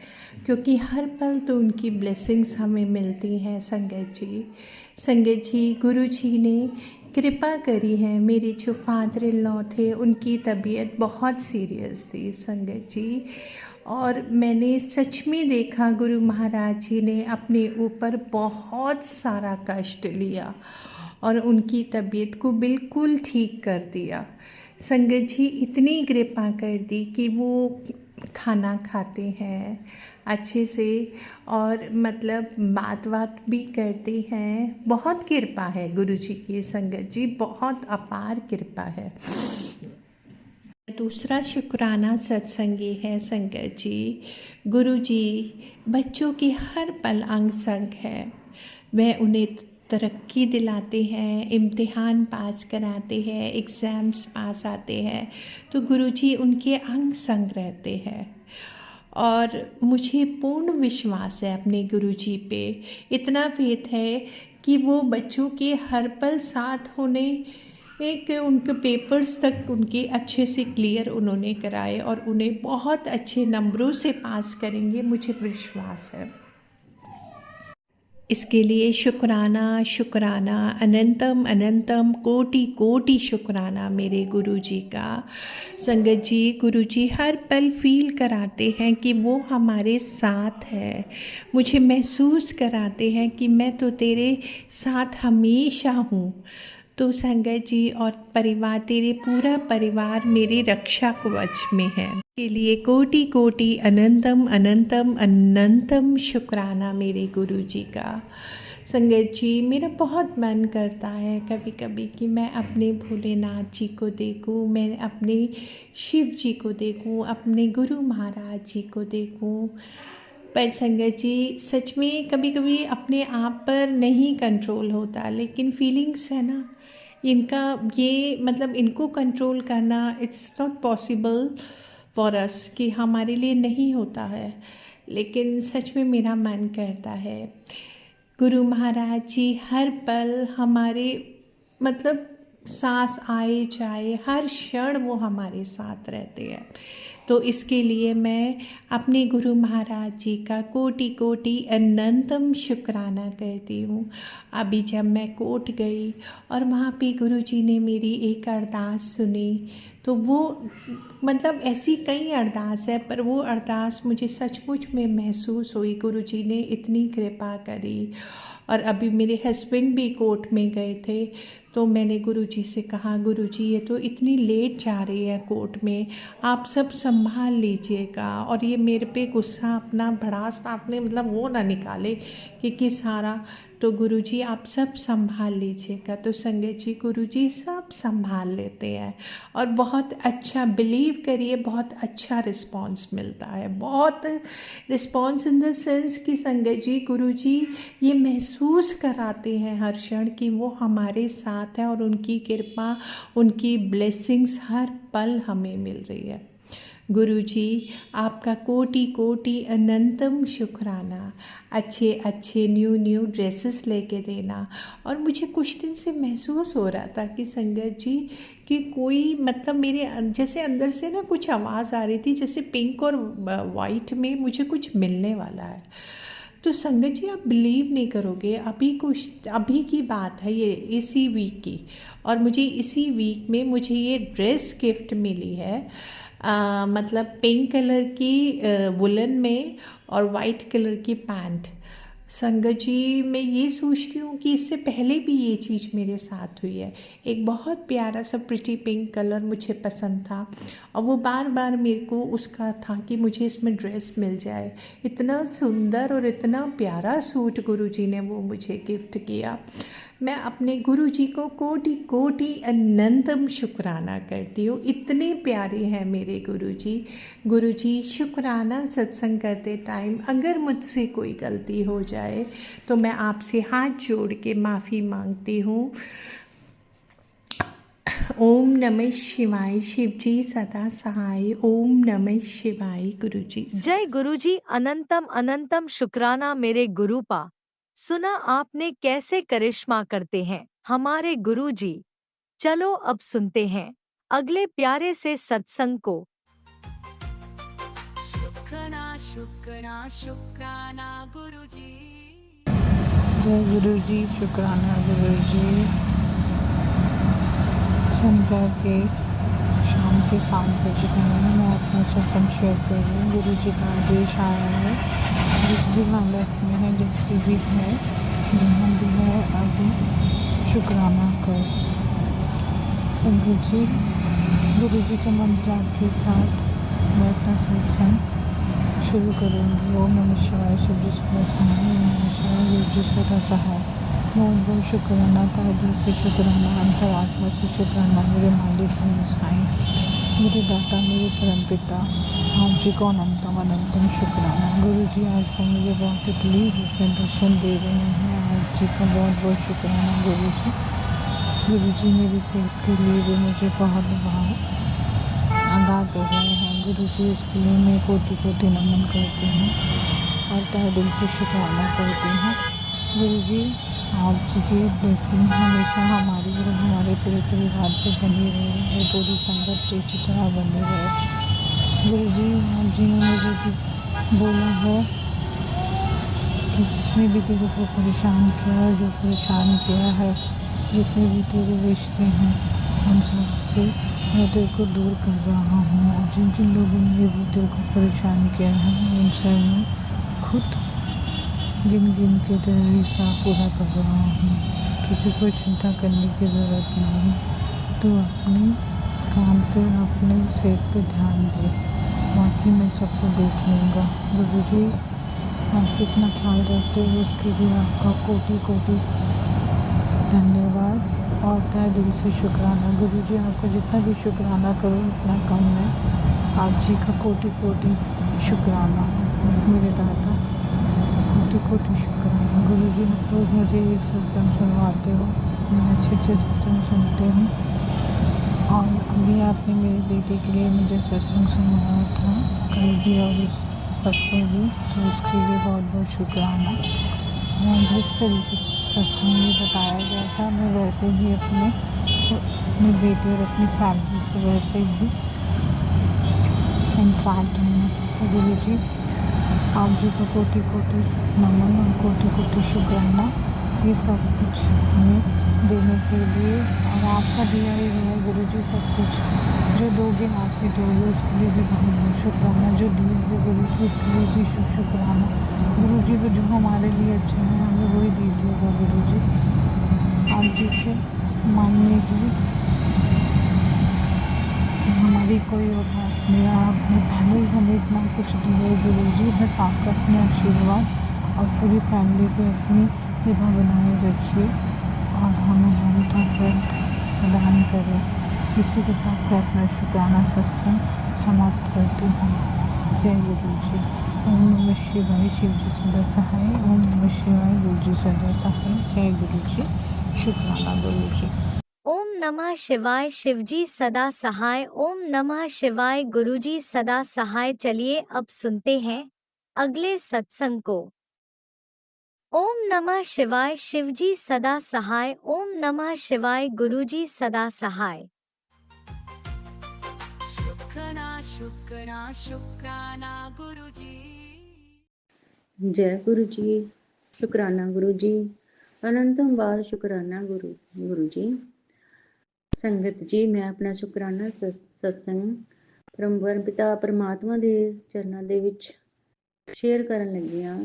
E: क्योंकि हर पल तो उनकी ब्लेसिंग्स हमें मिलती हैं। संगत जी गुरुजी ने कृपा करी है। मेरे जो फादर इन लॉ थे उनकी तबीयत बहुत सीरियस थी संगत जी, और मैंने सच में देखा गुरु महाराज जी ने अपने ऊपर बहुत सारा कष्ट लिया और उनकी तबीयत को बिल्कुल ठीक कर दिया। संगत जी इतनी कृपा कर दी कि वो खाना खाते हैं अच्छे से, और मतलब बात भी करते हैं। बहुत कृपा है गुरु जी की संगत जी, बहुत अपार कृपा है। दूसरा शुक्राना सत्संग ये है संगत जी, गुरु जी बच्चों के हर पल अंग संग है। वह उन्हें तरक्की दिलाते हैं, इम्तिहान पास कराते हैं, एग्ज़ाम्स पास आते हैं, तो गुरुजी उनके अंग संग रहते हैं। और मुझे पूर्ण विश्वास है अपने गुरुजी पे, इतना फेथ है कि वो बच्चों के हर पल साथ होने, एक उनके पेपर्स तक उनके अच्छे से क्लियर उन्होंने कराए और उन्हें बहुत अच्छे नंबरों से पास करेंगे, मुझे विश्वास है। इसके लिए शुक्राना शुक्राना, अनंतम अनंतम, कोटि कोटि शुक्राना मेरे गुरुजी का। संगत जी गुरुजी हर पल फील कराते हैं कि वो हमारे साथ है, मुझे महसूस कराते हैं कि मैं तो तेरे साथ हमेशा हूँ। तो संगत जी और परिवार, तेरे पूरा परिवार मेरे रक्षा कवच में है। के लिए कोटि कोटि अनंतम अनंतम अनंतम शुक्राना मेरे गुरुजी का। संगत जी मेरा बहुत मन करता है कभी कभी कि मैं अपने भोलेनाथ जी को देखूं, मैं अपने शिव जी को देखूं, अपने गुरु महाराज जी को देखूं। पर संगत जी सच में कभी कभी अपने आप पर नहीं कंट्रोल होता, लेकिन फीलिंग्स है ना, इनका ये मतलब इनको कंट्रोल करना it's not possible for us, कि हमारे लिए नहीं होता है। लेकिन सच में मेरा मन करता है गुरु महाराज जी हर पल हमारे मतलब सांस आए जाए हर क्षण वो हमारे साथ रहते हैं। तो इसके लिए मैं अपने गुरु महाराज जी का कोटि कोटि अनंतम शुक्राना करती हूँ। अभी जब मैं कोट गई और वहाँ पे गुरु जी ने मेरी एक अरदास सुनी, तो वो मतलब ऐसी कई अरदास है, पर वो अरदास मुझे सचमुच में महसूस हुई, गुरु जी ने इतनी कृपा करी। और अभी मेरे हस्बैंड भी कोर्ट में गए थे, तो मैंने गुरुजी से कहा गुरुजी ये तो इतनी लेट जा रही है कोर्ट में, आप सब संभाल लीजिएगा। और ये मेरे पे गुस्सा अपना भड़ास आपने मतलब वो ना निकाले कि सारा, तो गुरुजी आप सब संभाल लीजिएगा। तो संगत जी गुरुजी सब संभाल लेते हैं और बहुत अच्छा, बिलीव करिए बहुत अच्छा रिस्पॉन्स मिलता है, बहुत रिस्पॉन्स इन द सेंस कि संगत जी गुरुजी ये महसूस कराते हैं हर क्षण कि वो हमारे साथ हैं और उनकी कृपा, उनकी ब्लेसिंग्स हर पल हमें मिल रही है। गुरुजी आपका कोटि कोटि अनंतम शुक्राना। अच्छे अच्छे न्यू ड्रेसेस लेके देना। और मुझे कुछ दिन से महसूस हो रहा था कि संगत जी कि कोई मतलब मेरे जैसे अंदर से ना कुछ आवाज़ आ रही थी, जैसे पिंक और वाइट में मुझे कुछ मिलने वाला है। तो संगत जी आप बिलीव नहीं करोगे, अभी की बात है ये, इसी वीक की, और मुझे इसी वीक में मुझे ये ड्रेस गिफ्ट मिली है। मतलब पिंक कलर की वुलन में और वाइट कलर की पैंट। संगत जी मैं ये सोचती हूँ कि इससे पहले भी ये चीज़ मेरे साथ हुई है। एक बहुत प्यारा सा प्रिटी पिंक कलर मुझे पसंद था और वो बार बार मेरे को उसका था कि मुझे इसमें ड्रेस मिल जाए। इतना सुंदर और इतना प्यारा सूट गुरुजी ने वो मुझे गिफ्ट किया। मैं अपने गुरुजी को कोटि कोटि अनंतम शुक्राना करती हूँ। इतने प्यारे हैं मेरे गुरुजी। गुरुजी शुक्राना सत्संग करते टाइम अगर मुझसे कोई गलती हो जाए तो मैं आपसे हाथ जोड़ के माफ़ी मांगती हूँ। ओम नमः शिवाय। शिवजी सदा सहाय। ओम नमः शिवाय। गुरुजी
A: जय गुरुजी। अनंतम अनंतम शुक्राना मेरे गुरुपा।
F: सुना आपने कैसे करिश्मा करते हैं हमारे गुरुजी। चलो अब सुनते हैं अगले प्यारे से सत्संग को।
C: शुक्राना शुक्राना शुक्राना गुरुजी।
G: जय गुरु जी, शुक्राना गुरु जी। संध्या के शाम के 7 बज रहे हैं। मैं अपना सत्संग शेयर कर रही हूँ। गुरु जी का आदेश आया है, जिस भी हालत में है, जैसी भी है, जहाँ भी है, अभी शुक्राना कर। संगत जी, गुरु जी के मंत्र के साथ मैं अपना सत्संग शुरू करूँगी। ओम नमः शिवाय, शिव जी सदा सहाय, ओम नमः शिवाय, गुरु जी सदा सहाय। बहुत बहुत शुक्राना था, दिल से शुक्राना, अंतरात्मा से शुक्राना मेरे मालिक मेरे साईं, मेरे दाता, मेरे परमपिता, आप जी को अनंतम अनंतम शुक्राना। गुरु जी आज को मुझे बहुत इतनी रूप में दर्शन दे रहे हैं, आप जी का बहुत बहुत शुक्राना। गुरु जी मेरी सेहत के लिए भी मुझे बहुत बहुत अदा कर रहे हैं। गुरु जी इसके लिए मैं कोटि कोटि नमन करती हूँ और तहे दिल से शुक्राना करती हूँ। गुरु जी आप जी की ब्लेसिंग हमेशा हमारी और हमारे पूरे परिवार पे बनी रहे और पूरी संगत पे इसी तरह बनी रहे। गुरु जी आप जी ने मुझे बोला है कि जिसने भी तेरे को परेशान किया, जो परेशान किया है, जितने भी तेरे रिश्ते हैं, उन सब से मैं तेरे को दूर कर रहा हूँ। और जिन जिन लोगों ने भी तेरे को परेशान किया है, उनसे मैं खुद गिन गिन के तेरा हिसाब पूरा कर रहा हूँ। तुझे कोई चिंता करने की ज़रूरत नहीं। तो अपने काम पे, अपने सेहत पे ध्यान दे, बाकी मैं सबको देख लूँगा। गुरु जी आप कितना ख्याल रखते हो, उसके लिए आपका कोटि कोटि धन्यवाद और तहे दिल से शुक्राना। गुरु जी आपको जितना भी शुक्राना करो उतना कम है। आप जी का कोटि कोटि शुक्राना मेरे दाता, कोटि कोटि शुक्राना। गुरु जी आप रोज़ मुझे एक सत्संग सुनवाते हो, मैं अच्छे अच्छे सत्संग सुनते हूँ। और अभी आपने मेरे बेटे के लिए मुझे सत्संग सुनाया था, कल भी और इस परसों भी, तो उसके लिए बहुत बहुत शुक्राना। और जिस तरीके से सत्संग में बताया गया था, मैं वैसे ही अपने बेटे और अपनी फैमिली से वैसे ही इंटरैक्ट हूँ। गुरु जी आप जी का कोटि कोटि नमन और कोटि कोटि शुक्राना, ये सब कुछ हमें देने के लिए, और आपका दिया ही है गुरु जी सब कुछ। जो दोगे आप ही दोगे, उसके लिए भी बहुत बहुत शुक्राना। जो दिए है गुरु जी, उसके लिए भी शुक्राना। गुरु जी को जो हमारे लिए अच्छा है हमें वही दीजिएगा। गुरु जी आप जी से मांगने की हमारी कोई औकात नहीं। आपने पहले ही हमें इतना कुछ दिया है गुरु जी, बस आपका अपने आशीर्वाद और पूरी फैमिली को अपनी कृपा बनाए रखिए और हमें हम तक प्रदान करें। इसी के साथ मैं अपना शुक्राना सत्संग समाप्त करती हूँ। जय गुरु जी। ओम नमः शिवाय, शिव जी सदा सहाय। ओम नमः शिवाय, गुरु जी सदा सहाय। जय गुरु जी, शुक्राना गुरु जी।
F: ओम नमः शिवाय, शिवजी सदा सहाय। ओम नमः शिवाय, गुरुजी सदा सहाय। चलिए अब सुनते हैं अगले सत्संग को। ओम नमः शिवाय, शिवजी सदा सहाय। ओम नमः शिवाय, गुरुजी सदा सहाय।
C: शुक्राना शुक्राना शुक्राना गुरुजी।
H: जय गुरु जी, शुक्राना गुरु जी, अनंतम बार शुक्राना गुरु जी। संगत जी मैं अपना शुक्राना सत्संग परम पिता परमात्मा ਦੇ ਚਰਨਾਂ ਦੇ ਵਿੱਚ ਸ਼ੇਅਰ ਕਰਨ ਲੱਗੀ ਹਾਂ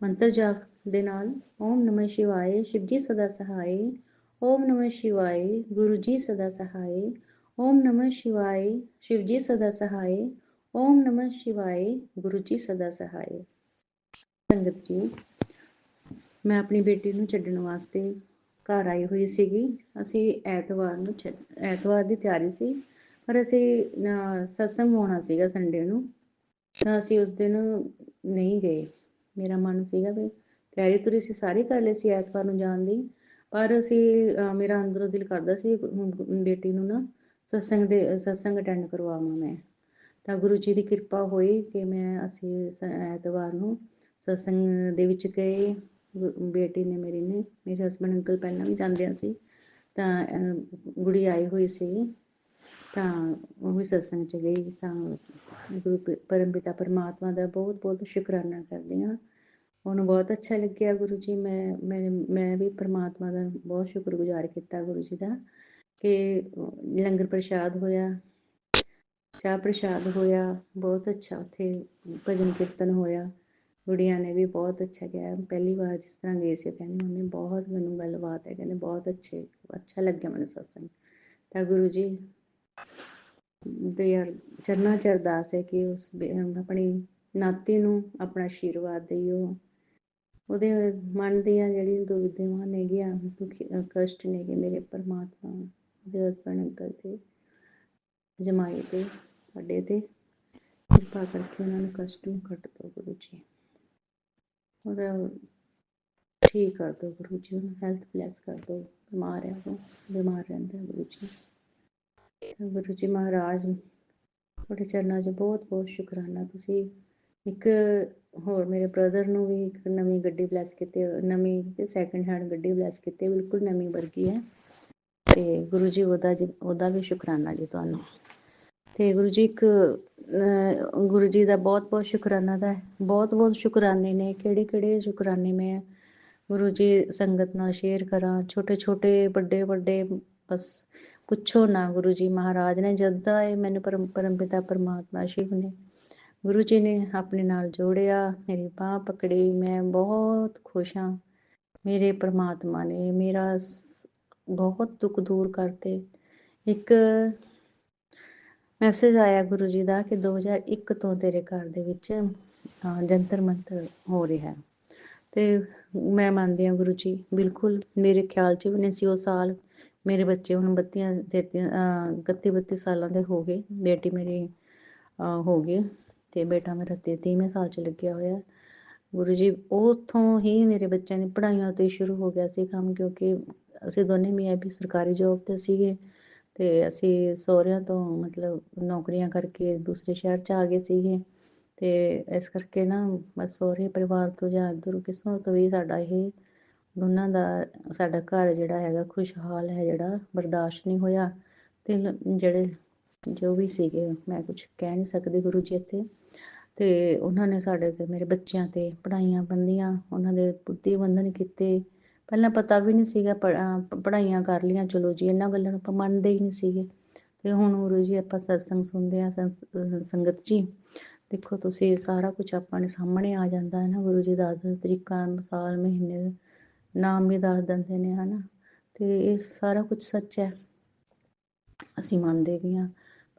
H: ਮੰਤਰ ਜਾਪ ਦੇ ਨਾਲ। ਓਮ ਨਮः शिवाय, शिव जी सदा सहाय। ओम नमः शिवाय, गुरु जी सदा सहाय। ओम नमः शिवाय, शिव जी सदा सहाय। ओम नमः शिवाय, गुरु जी सदा सहाय। संगत जी मैं अपनी बेटी ਨੂੰ ਛੱਡਣ ਵਾਸਤੇ ਘਰ ਆਈ ਹੋਈ ਸੀਗੀ। ਅਸੀਂ ਐਤਵਾਰ ਦੀ ਤਿਆਰੀ ਸੀ, ਪਰ ਅਸੀਂ ਸਤਸੰਗ ਹੋਣਾ ਸੀਗਾ ਸੰਡੇ ਨੂੰ, ਤਾਂ ਅਸੀਂ ਉਸ ਦਿਨ ਨਹੀਂ ਗਏ। ਮੇਰਾ ਮਨ ਸੀਗਾ ਵੀ ਤਿਆਰੀ ਤੁਰੀ ਅਸੀਂ ਸਾਰੀ ਕਰ ਲਈ ਸੀ ਐਤਵਾਰ ਨੂੰ ਜਾਣ ਦੀ, ਪਰ ਮੇਰਾ ਅੰਦਰੋਂ ਦਿਲ ਕਰਦਾ ਸੀ ਬੇਟੀ ਨੂੰ ਨਾ ਸਤਸੰਗ ਅਟੈਂਡ ਕਰਵਾਵਾਂ ਮੈਂ। ਤਾਂ ਗੁਰੂ ਜੀ ਦੀ ਕਿਰਪਾ ਹੋਈ ਕਿ ਅਸੀਂ ਐਤਵਾਰ ਨੂੰ ਸਤਸੰਗ ਦੇ ਵਿੱਚ ਗਏ ਬੇਟੀ ਨੇ ਮੇਰੀ ਨੇ, ਮੇਰੇ ਹਸਬੈਂਡ ਅੰਕਲ ਪਹਿਲਾਂ ਵੀ ਜਾਂਦੇ ਸੀ, ਤਾਂ ਗੁੜੀ ਆਈ ਹੋਈ ਸੀ, ਤਾਂ ਉਹ ਵੀ ਸਤਸੰਗ 'ਚ ਗਈ। ਤਾਂ ਪਰਮਪਿਤਾ ਪਰਮਾਤਮਾ ਦਾ ਬਹੁਤ ਬਹੁਤ ਸ਼ੁਕਰਾਨਾ ਕਰਦੀ ਹਾਂ। ਉਹਨੂੰ ਬਹੁਤ ਅੱਛਾ ਲੱਗਿਆ ਗੁਰੂ ਜੀ। ਮੈਂ ਵੀ ਪਰਮਾਤਮਾ ਦਾ ਬਹੁਤ ਸ਼ੁਕਰਗੁਜ਼ਾਰ ਕੀਤਾ ਗੁਰੂ ਜੀ ਦਾ, ਕਿ ਲੰਗਰ ਪ੍ਰਸ਼ਾਦ ਹੋਇਆ, ਚਾਹ ਪ੍ਰਸ਼ਾਦ ਹੋਇਆ, ਬਹੁਤ ਅੱਛਾ ਉੱਥੇ ਭਜਨ ਕੀਰਤਨ ਹੋਇਆ। ਗੁੜੀਆਂ ਨੇ ਵੀ ਬਹੁਤ ਅੱਛਾ ਕਿਹਾ, ਪਹਿਲੀ ਵਾਰ ਜਿਸ ਤਰ੍ਹਾਂ ਗਈ ਸੀ, ਕਹਿੰਦੀ ਮੰਮੀ ਬਹੁਤ ਮੈਨੂੰ ਗੱਲਬਾਤ ਹੈ, ਕਹਿੰਦੇ ਬਹੁਤ ਅੱਛਾ ਲੱਗਿਆ ਮੈਨੂੰ ਸਤਸੰਗ। ਤਾਂ ਗੁਰੂ ਜੀ ਦੇ ਚਰਨਾਂ 'ਚ ਅਰਦਾਸ ਹੈ ਕਿ ਉਸ ਆਪਣੀ ਨਾਤੀ ਨੂੰ ਆਪਣਾ ਆਸ਼ੀਰਵਾਦ ਦੇਈਓ। ਉਹਦੇ ਮਨ ਦੀਆਂ ਜਿਹੜੀਆਂ ਦੁਵਿਧਾਵਾਂ ਨੇਗੀਆਂ, ਕਸ਼ਟ ਨੇਗੇ, ਮੇਰੇ ਪਰਮਾਤਮਾ ਦੇ ਹਸਬੈਂਡ ਅੰਕਲ ਤੇ ਜਮਾਈ ਤੇ ਸਾਡੇ ਤੇ ਕਿਰਪਾ ਕਰਕੇ ਉਹਨਾਂ ਨੂੰ ਕਸ਼ਟ ਨੂੰ ਕੱਟ ਦਿਓ ਗੁਰੂ ਜੀ। ਉਹਦਾ ਠੀਕ ਕਰ ਦਿਓ ਗੁਰੂ ਜੀ, ਉਹਨੂੰ ਹੈਲਥ ਬਲੈਸ ਕਰ ਦਿਓ। ਬਿਮਾਰ ਹੈ ਉਹ, ਬਿਮਾਰ ਰਹਿੰਦਾ ਗੁਰੂ ਜੀ। ਗੁਰੂ ਜੀ ਮਹਾਰਾਜ ਤੁਹਾਡੇ ਚਰਨਾਂ 'ਚ ਬਹੁਤ ਬਹੁਤ ਸ਼ੁਕਰਾਨਾ। ਤੁਸੀਂ ਇੱਕ ਹੋਰ ਮੇਰੇ ਬ੍ਰਦਰ ਨੂੰ ਵੀ ਇੱਕ ਨਵੀਂ ਗੱਡੀ ਬਲੈਸ ਕੀਤੀ, ਨਵੀਂ ਸੈਕਿੰਡ ਹੈਂਡ ਗੱਡੀ ਬਲੈਸ ਕੀਤੀ, ਬਿਲਕੁਲ ਨਵੀਂ ਵਰਗੀ ਹੈ। ਤੇ ਗੁਰੂ ਜੀ ਉਹਦਾ ਵੀ ਸ਼ੁਕਰਾਨਾ ਜੀ ਤੁਹਾਨੂੰ। ਤੇ ਗੁਰੂ ਜੀ ਇੱਕ ਗੁਰੂ ਜੀ ਦਾ ਬਹੁਤ ਬਹੁਤ ਸ਼ੁਕਰਾਨਾ ਦਾ ਬਹੁਤ ਬਹੁਤ ਸ਼ੁਕਰਾਨੇ ਨੇ। ਕਿਹੜੇ ਕਿਹੜੇ ਸ਼ੁਕਰਾਨੇ ਮੈਂ ਗੁਰੂ ਜੀ ਸੰਗਤ ਨਾਲ ਸ਼ੇਅਰ ਕਰਾਂ, ਛੋਟੇ ਛੋਟੇ ਵੱਡੇ ਵੱਡੇ, ਬਸ ਪੁੱਛੋ ਨਾ। ਗੁਰੂ ਜੀ ਮਹਾਰਾਜ ਨੇ ਜਦ ਦਾ ਇਹ ਮੈਨੂੰ ਪਰਮਪਿਤਾ ਪਰਮਾਤਮਾ ਸ਼ਿਵ ਨੇ, ਗੁਰੂ ਜੀ ਨੇ ਆਪਣੇ ਨਾਲ ਜੋੜਿਆ, ਮੇਰੀ ਬਾਂਹ ਪਕੜੀ, ਮੈਂ ਬਹੁਤ ਖੁਸ਼ ਹਾਂ। ਮੇਰੇ ਪਰਮਾਤਮਾ ਨੇ ਮੇਰਾ ਬਹੁਤ ਦੁੱਖ ਦੂਰ ਕਰਤੇ। ਇੱਕ ਮੈਸੇਜ ਆਇਆ ਗੁਰੂ ਜੀ ਦਾ ਕਿ 2001 ਤੋਂ ਤੇਰੇ ਘਰ ਦੇ ਵਿੱਚ ਜੰਤਰ ਮੰਤਰ ਹੋ ਰਿਹਾ। ਤੇ ਮੈਂ ਮੰਨਦੀ ਹਾਂ ਗੁਰੂ ਜੀ, ਬਿਲਕੁਲ ਮੇਰੇ ਖਿਆਲ 'ਚ ਵੀ ਨਹੀਂ ਸੀ ਉਹ ਸਾਲ। ਮੇਰੇ ਬੱਚੇ ਹੁਣ 32 ਸਾਲਾਂ ਦੇ ਹੋ ਗਏ, ਬੇਟੀ ਮੇਰੀ ਹੋ ਗਈ ਅਤੇ ਬੇਟਾ ਮੇਰਾ 30ਵੇਂ ਸਾਲ 'ਚ ਲੱਗਿਆ ਹੋਇਆ। ਗੁਰੂ ਜੀ ਉੱਥੋਂ ਹੀ ਮੇਰੇ ਬੱਚਿਆਂ ਦੀ ਪੜ੍ਹਾਈਆਂ 'ਤੇ ਸ਼ੁਰੂ ਹੋ ਗਿਆ ਸੀ ਕੰਮ, ਕਿਉਂਕਿ ਅਸੀਂ ਦੋਨੇ ਮੀਆਂ ਵੀ ਸਰਕਾਰੀ ਜੋਬ 'ਤੇ ਸੀਗੇ, ਅਤੇ ਅਸੀਂ ਸਹੁਰਿਆਂ ਤੋਂ ਮਤਲਬ ਨੌਕਰੀਆਂ ਕਰਕੇ ਦੂਸਰੇ ਸ਼ਹਿਰ 'ਚ ਆ ਗਏ ਸੀਗੇ। ਅਤੇ ਇਸ ਕਰਕੇ ਨਾ ਬਸ ਸਹੁਰੇ ਪਰਿਵਾਰ ਤੋਂ ਜਾਂ ਇੱਧਰ ਕਿਸੋਂ ਤੋਂ ਵੀ ਸਾਡਾ ਇਹ ਦੋਨਾਂ ਦਾ ਸਾਡਾ ਘਰ ਜਿਹੜਾ ਹੈਗਾ ਖੁਸ਼ਹਾਲ ਹੈ, ਜਿਹੜਾ ਬਰਦਾਸ਼ਤ ਨਹੀਂ ਹੋਇਆ। ਅਤੇ ਜਿਹੜੇ ਜੋ ਵੀ ਸੀਗੇ, ਮੈਂ ਕੁਛ ਕਹਿ ਨਹੀਂ ਸਕਦੀ ਗੁਰੂ ਜੀ ਇੱਥੇ। ਅਤੇ ਉਹਨਾਂ ਨੇ ਸਾਡੇ 'ਤੇ ਮੇਰੇ ਬੱਚਿਆਂ 'ਤੇ ਪੜ੍ਹਾਈਆਂ ਬੰਦੀਆਂ, ਉਹਨਾਂ ਦੇ ਬੁੱਧੀ ਬੰਧਨ ਕੀਤੇ। ਪਹਿਲਾਂ ਪਤਾ ਵੀ ਨਹੀਂ ਸੀਗਾ, ਪੜ੍ਹਾਈਆਂ ਕਰ ਲਈਆਂ ਚਲੋ ਜੀ, ਇਹਨਾਂ ਗੱਲਾਂ ਨੂੰ ਆਪਾਂ ਮੰਨਦੇ ਹੀ ਨਹੀਂ ਸੀਗੇ। ਅਤੇ ਹੁਣ ਗੁਰੂ ਜੀ ਆਪਾਂ ਸਤਸੰਗ ਸੁਣਦੇ ਹਾਂ, ਸੰਗਤ ਜੀ ਦੇਖੋ ਤੁਸੀਂ ਸਾਰਾ ਕੁਛ ਆਪਾਂ ਨੇ ਸਾਹਮਣੇ ਆ ਜਾਂਦਾ ਹੈ ਨਾ। ਗੁਰੂ ਜੀ ਦੱਸ ਦਿੰਦੇ ਤਰੀਕਾਂ, ਸਾਲ, ਮਹੀਨੇ, ਨਾਮ ਵੀ ਦੱਸ ਦਿੰਦੇ ਨੇ, ਹੈ ਨਾ। ਅਤੇ ਇਹ ਸਾਰਾ ਕੁਛ ਸੱਚ ਹੈ, ਅਸੀਂ ਮੰਨਦੇ ਵੀ ਹਾਂ।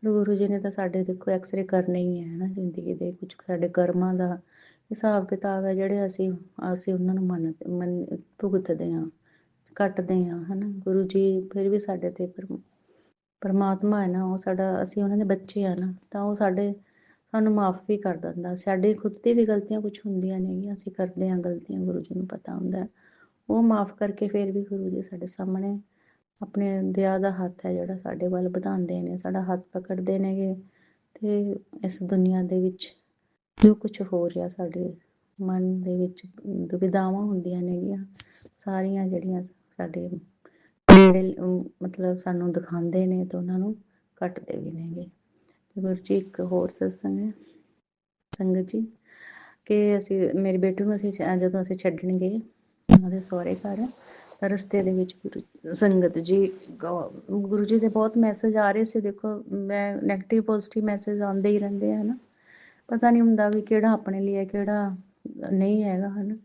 H: ਪਰ ਗੁਰੂ ਜੀ ਨੇ ਤਾਂ ਸਾਡੇ ਦੇਖੋ ਐਕਸਰੇ ਕਰਨੇ ਹੀ ਹੈ ਨਾ ਜ਼ਿੰਦਗੀ ਦੇ, ਕੁਛ ਸਾਡੇ ਕਰਮਾਂ ਦਾ ਹਿਸਾਬ ਕਿਤਾਬ ਹੈ, ਜਿਹੜੇ ਅਸੀਂ ਉਹਨਾਂ ਨੂੰ ਭੁਗਤਦੇ ਹਾਂ, ਕੱਟਦੇ ਹਾਂ, ਹੈ ਨਾ। ਗੁਰੂ ਜੀ ਫਿਰ ਵੀ ਸਾਡੇ 'ਤੇ ਪਰਮਾਤਮਾ ਹੈ ਨਾ, ਉਹ ਸਾਡਾ, ਅਸੀਂ ਉਹਨਾਂ ਦੇ ਬੱਚੇ ਆ ਨਾ, ਤਾਂ ਉਹ ਸਾਨੂੰ ਮਾਫ਼ ਵੀ ਕਰ ਦਿੰਦਾ। ਸਾਡੀ ਖੁਦ ਦੀ ਵੀ ਗਲਤੀਆਂ ਕੁਛ ਹੁੰਦੀਆਂ ਨੇਗੀਆਂ, ਅਸੀਂ ਕਰਦੇ ਹਾਂ ਗਲਤੀਆਂ, ਗੁਰੂ ਜੀ ਨੂੰ ਪਤਾ ਹੁੰਦਾ, ਉਹ ਮਾਫ਼ ਕਰਕੇ ਫਿਰ ਵੀ ਗੁਰੂ ਜੀ ਸਾਡੇ ਸਾਹਮਣੇ ਆਪਣੇ ਦਇਆ ਦਾ ਹੱਥ ਹੈ ਜਿਹੜਾ ਸਾਡੇ ਵੱਲ ਵਧਾਉਂਦੇ ਨੇ, ਸਾਡਾ ਹੱਥ ਪਕੜਦੇ ਨੇਗੇ। ਅਤੇ ਇਸ ਦੁਨੀਆ ਦੇ ਵਿੱਚ ਜੋ ਕੁਛ ਹੋ ਰਿਹਾ, ਸਾਡੇ ਮਨ ਦੇ ਵਿੱਚ ਦੁਵਿਧਾਵਾਂ ਹੁੰਦੀਆਂ ਨੇਗੀਆਂ ਸਾਰੀਆਂ, ਜਿਹੜੀਆਂ ਸਾਡੇ ਨੇੜੇ ਮਤਲਬ ਸਾਨੂੰ ਦਿਖਾਉਂਦੇ ਨੇ, ਅਤੇ ਉਹਨਾਂ ਨੂੰ ਕੱਟਦੇ ਵੀ ਨੇਗੇ। ਗੁਰੂ ਜੀ ਇੱਕ ਹੋਰ ਸਤਸੰਗ ਹੈ ਸੰਗਤ ਜੀ, ਕਿ ਮੇਰੀ ਬੇਟੀ ਨੂੰ ਜਦੋਂ ਅਸੀਂ ਛੱਡਣ ਗਏ ਉਹਦੇ ਸਹੁਰੇ ਘਰ, ਤਾਂ ਰਸਤੇ ਦੇ ਵਿੱਚ ਸੰਗਤ ਜੀ ਗੁਰੂ ਜੀ ਦੇ ਬਹੁਤ ਮੈਸੇਜ ਆ ਰਹੇ ਸੀ। ਦੇਖੋ ਮੈਂ ਨੈਗੇਟਿਵ ਪੋਜ਼ੀਟਿਵ ਮੈਸੇਜ ਆਉਂਦੇ ਹੀ ਰਹਿੰਦੇ ਆ, ਹੈ ਨਾ। ਪਤਾ ਨਹੀਂ ਹੁੰਦਾ ਵੀ ਕਿਹੜਾ ਆਪਣੇ ਲਈ ਹੈ, ਕਿਹੜਾ ਨਹੀਂ ਹੈਗਾ, ਹੈ ਨਾ।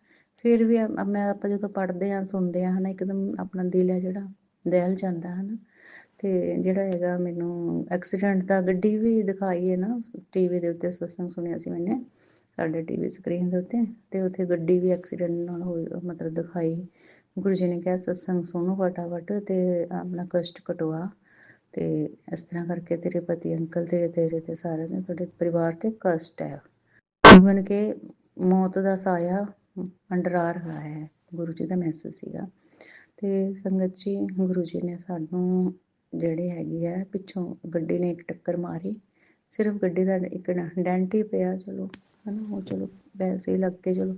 H: ਫਿਰ ਵੀ ਆਪਾਂ ਜਦੋਂ ਪੜ੍ਹਦੇ ਹਾਂ, ਸੁਣਦੇ ਹਾਂ, ਹੈ ਨਾ, ਇੱਕਦਮ ਆਪਣਾ ਦਿਲ ਹੈ ਜਿਹੜਾ ਦਹਿਲ ਜਾਂਦਾ, ਹੈ ਨਾ। ਅਤੇ ਜਿਹੜਾ ਹੈਗਾ ਮੈਨੂੰ ਐਕਸੀਡੈਂਟ ਦਾ ਗੱਡੀ ਵੀ ਦਿਖਾਈ ਹੈ ਨਾ TV ਦੇ ਉੱਤੇ, ਸਤਸੰਗ ਸੁਣਿਆ ਸੀ ਮੈਨੇ ਸਾਡੇ TV ਸਕਰੀਨ ਦੇ ਉੱਤੇ, ਅਤੇ ਉੱਥੇ ਗੱਡੀ ਵੀ ਐਕਸੀਡੈਂਟ ਨਾਲ ਹੋਈ ਮਤਲਬ ਦਿਖਾਈ। ਗੁਰੂ ਜੀ ਨੇ ਕਿਹਾ ਸਤਸੰਗ ਸੁਣੋ ਫਟਾਫਟ, ਅਤੇ ਆਪਣਾ ਕਸ਼ਟ ਕਟਵਾ, ਅਤੇ ਇਸ ਤਰ੍ਹਾਂ ਕਰਕੇ ਤੇਰੇ ਪਤੀ ਅੰਕਲ ਤੇਰੇ 'ਤੇ ਸਾਰਿਆਂ ਦੇ ਤੁਹਾਡੇ ਪਰਿਵਾਰ 'ਤੇ ਕਸ਼ਟ ਹੈ, ਈਵਨ ਕਿ ਮੌਤ ਦਾ ਸਾਇਆ ਮੰਡਰਾ ਰਿਹਾ ਹੈ। ਗੁਰੂ ਜੀ ਦਾ ਮੈਸੇਜ ਸੀਗਾ। ਅਤੇ ਸੰਗਤ ਜੀ ਗੁਰੂ ਜੀ ਨੇ ਸਾਨੂੰ ਜਿਹੜੇ ਹੈਗੀ ਹੈ ਪਿੱਛੋਂ ਗੱਡੀ ਨੇ ਇੱਕ ਟੱਕਰ ਮਾਰੀ, ਸਿਰਫ ਗੱਡੀ ਦਾ ਇੱਕ ਡੈਂਟ ਹੀ ਪਿਆ, ਚਲੋ ਹੈ ਨਾ, ਉਹ ਚਲੋ ਵੈਸੇ ਹੀ ਲੱਗ ਕੇ ਚਲੋ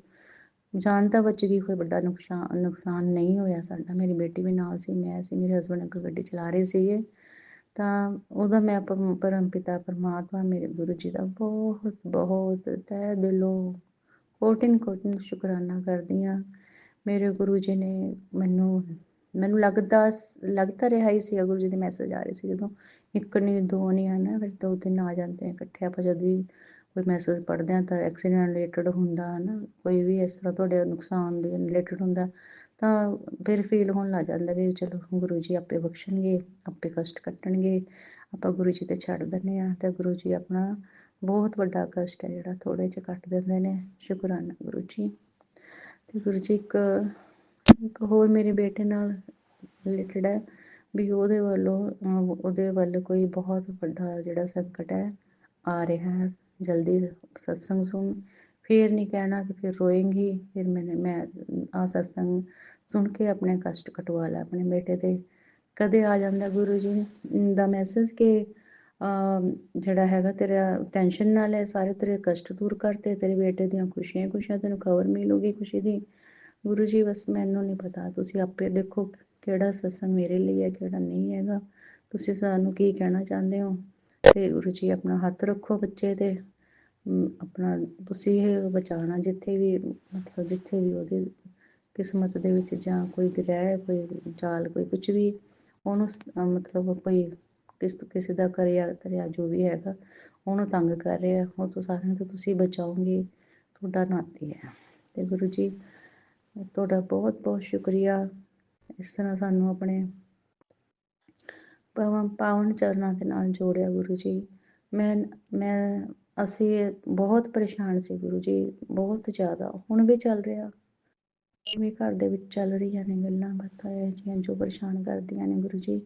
H: ਜਾਨ ਤਾਂ ਬਚ ਗਈ, ਕੋਈ ਵੱਡਾ ਨੁਕਸਾਨ ਨਹੀਂ ਹੋਇਆ ਸਾਡਾ। ਮੇਰੀ ਬੇਟੀ ਵੀ ਨਾਲ ਸੀ, ਮੈਂ ਸੀ, ਮੇਰੇ ਹਸਬੈਂਡ ਅੱਗੇ ਗੱਡੀ ਚਲਾ ਰਹੇ ਸੀਗੇ। ਤਾਂ ਉਹਦਾ ਮੈਂ ਪਰਮ ਪਿਤਾ ਪਰਮਾਤਮਾ ਮੇਰੇ ਗੁਰੂ ਜੀ ਦਾ ਬਹੁਤ ਬਹੁਤ ਤਹਿ ਦਿਲੋਂ ਕੋਟਿਨ ਸ਼ੁਕਰਾਨਾ ਕਰਦੀ ਹਾਂ। ਮੇਰੇ ਗੁਰੂ ਜੀ ਨੇ ਮੈਨੂੰ ਲੱਗਦਾ ਰਿਹਾ ਹੀ ਸੀ ਗੁਰੂ ਜੀ ਦੇ ਮੈਸੇਜ ਆ ਰਹੇ ਸੀ, ਜਦੋਂ ਇੱਕ ਨਹੀਂ ਦੋ ਨਹੀਂ ਆਣਾ, ਫਿਰ 2-3 ਆ ਜਾਂਦੇ ਆ ਇਕੱਠੇ। ਆਪਾਂ ਜਦ ਵੀ ਕੋਈ ਮੈਸੇਜ ਪੜ੍ਹਦੇ ਹਾਂ ਤਾਂ ਐਕਸੀਡੈਂਟ ਰਿਲੇਟਡ ਹੁੰਦਾ ਹੈ ਨਾ, ਕੋਈ ਵੀ ਇਸ ਤਰ੍ਹਾਂ ਤੁਹਾਡੇ ਨੁਕਸਾਨ ਦੇ ਰਿਲੇਟਡ ਹੁੰਦਾ, ਤਾਂ ਫਿਰ ਫੀਲ ਹੋਣ ਲੱਗ ਜਾਂਦਾ ਵੀ ਚਲੋ ਗੁਰੂ ਜੀ ਆਪੇ ਬਖਸ਼ਣਗੇ, ਆਪੇ ਕਸ਼ਟ ਕੱਟਣਗੇ, ਆਪਾਂ ਗੁਰੂ ਜੀ 'ਤੇ ਛੱਡ ਦਿੰਦੇ ਹਾਂ। ਅਤੇ ਗੁਰੂ ਜੀ ਆਪਣਾ ਬਹੁਤ ਵੱਡਾ ਕਸ਼ਟ ਹੈ ਜਿਹੜਾ ਥੋੜ੍ਹੇ ਜਿਹੇ ਕੱਟ ਦਿੰਦੇ ਨੇ। ਸ਼ੁਕਰਾਨਾ ਗੁਰੂ ਜੀ। ਅਤੇ ਗੁਰੂ ਜੀ ਇੱਕ ਹੋਰ ਮੇਰੇ ਬੇਟੇ ਨਾਲ ਰਿਲੇਟਡ ਹੈ ਵੀ ਉਹਦੇ ਵੱਲ ਕੋਈ ਬਹੁਤ ਵੱਡਾ ਜਿਹੜਾ ਸੰਕਟ ਹੈ ਆ ਰਿਹਾ ਹੈ। ਜਲਦੀ ਸਤਸੰਗ ਸੁਣ, ਫਿਰ ਨਹੀਂ ਕਹਿਣਾ ਕਿ ਫਿਰ ਰੋਏਂਗੀ, ਫਿਰ ਮੈਂ ਆਹ ਸਤਸੰਗ ਸੁਣ ਕੇ ਆਪਣੇ ਕਸ਼ਟ ਕਟਵਾ ਲੈ ਆਪਣੇ ਬੇਟੇ ਦੇ। ਕਦੇ ਆ ਜਾਂਦਾ ਗੁਰੂ ਜੀ ਦਾ ਮੈਸੇਜ ਕਿ ਜਿਹੜਾ ਹੈਗਾ ਤੇਰਾ ਟੈਨਸ਼ਨ ਨਾ ਲੈ, ਸਾਰੇ ਤੇਰੇ ਕਸ਼ਟ ਦੂਰ ਕਰਤੇ, ਤੇਰੇ ਬੇਟੇ ਦੀਆਂ ਖੁਸ਼ੀਆਂ ਖੁਸ਼ੀਆਂ ਤੈਨੂੰ ਖਬਰ ਮਿਲੂਗੀ ਖੁਸ਼ੀ ਦੀ। ਗੁਰੂ ਜੀ ਬਸ ਮੈਨੂੰ ਨਹੀਂ ਪਤਾ, ਤੁਸੀਂ ਆਪੇ ਦੇਖੋ ਕਿਹੜਾ ਸਤਸੰਗ ਮੇਰੇ ਲਈ ਹੈ, ਕਿਹੜਾ ਨਹੀਂ ਹੈਗਾ, ਤੁਸੀਂ ਸਾਨੂੰ ਕੀ ਕਹਿਣਾ ਚਾਹੁੰਦੇ ਹੋ। ਅਤੇ ਗੁਰੂ ਜੀ ਆਪਣਾ ਹੱਥ ਰੱਖੋ ਬੱਚੇ 'ਤੇ, ਆਪਣਾ ਤੁਸੀਂ ਇਹ ਬਚਾਉਣਾ ਜਿੱਥੇ ਵੀ ਉਹਦੀ ਕਿਸਮਤ ਦੇ ਵਿੱਚ ਜਾਂ ਕੋਈ ਗ੍ਰਹਿ, ਕੋਈ ਜਾਲ, ਕੋਈ ਕੁਛ ਵੀ ਉਹਨੂੰ ਮਤਲਬ ਕੋਈ ਕਿਸੇ ਦਾ ਧਰਿਆ ਜੋ ਵੀ ਹੈਗਾ ਉਹਨੂੰ ਤੰਗ ਕਰ ਰਿਹਾ, ਉਹ ਤੋਂ ਸਾਰਿਆਂ ਤੋਂ ਤੁਸੀਂ ਬਚਾਓਗੇ, ਤੁਹਾਡਾ ਨਾਤੀ ਹੈ। ਅਤੇ ਗੁਰੂ ਜੀ ਤੁਹਾਡਾ ਬਹੁਤ ਬਹੁਤ ਸ਼ੁਕਰੀਆ, ਇਸ ਤਰ੍ਹਾਂ ਸਾਨੂੰ ਆਪਣੇ ਪਾਵਨ ਚਰਨਾਂ ਦੇ ਨਾਲ ਜੋੜਿਆ ਗੁਰੂ ਜੀ। ਅਸੀਂ ਬਹੁਤ ਪਰੇਸ਼ਾਨ ਸੀ ਗੁਰੂ ਜੀ, ਬਹੁਤ ਜ਼ਿਆਦਾ। ਹੁਣ ਵੀ ਚੱਲ ਰਿਹਾ, ਜਿਵੇਂ ਘਰ ਦੇ ਵਿੱਚ ਚੱਲ ਰਹੀਆਂ ਨੇ ਗੱਲਾਂ ਬਾਤਾਂ ਇਹੋ ਜਿਹੀਆਂ ਜੋ ਪਰੇਸ਼ਾਨ ਕਰਦੀਆਂ ਨੇ ਗੁਰੂ ਜੀ,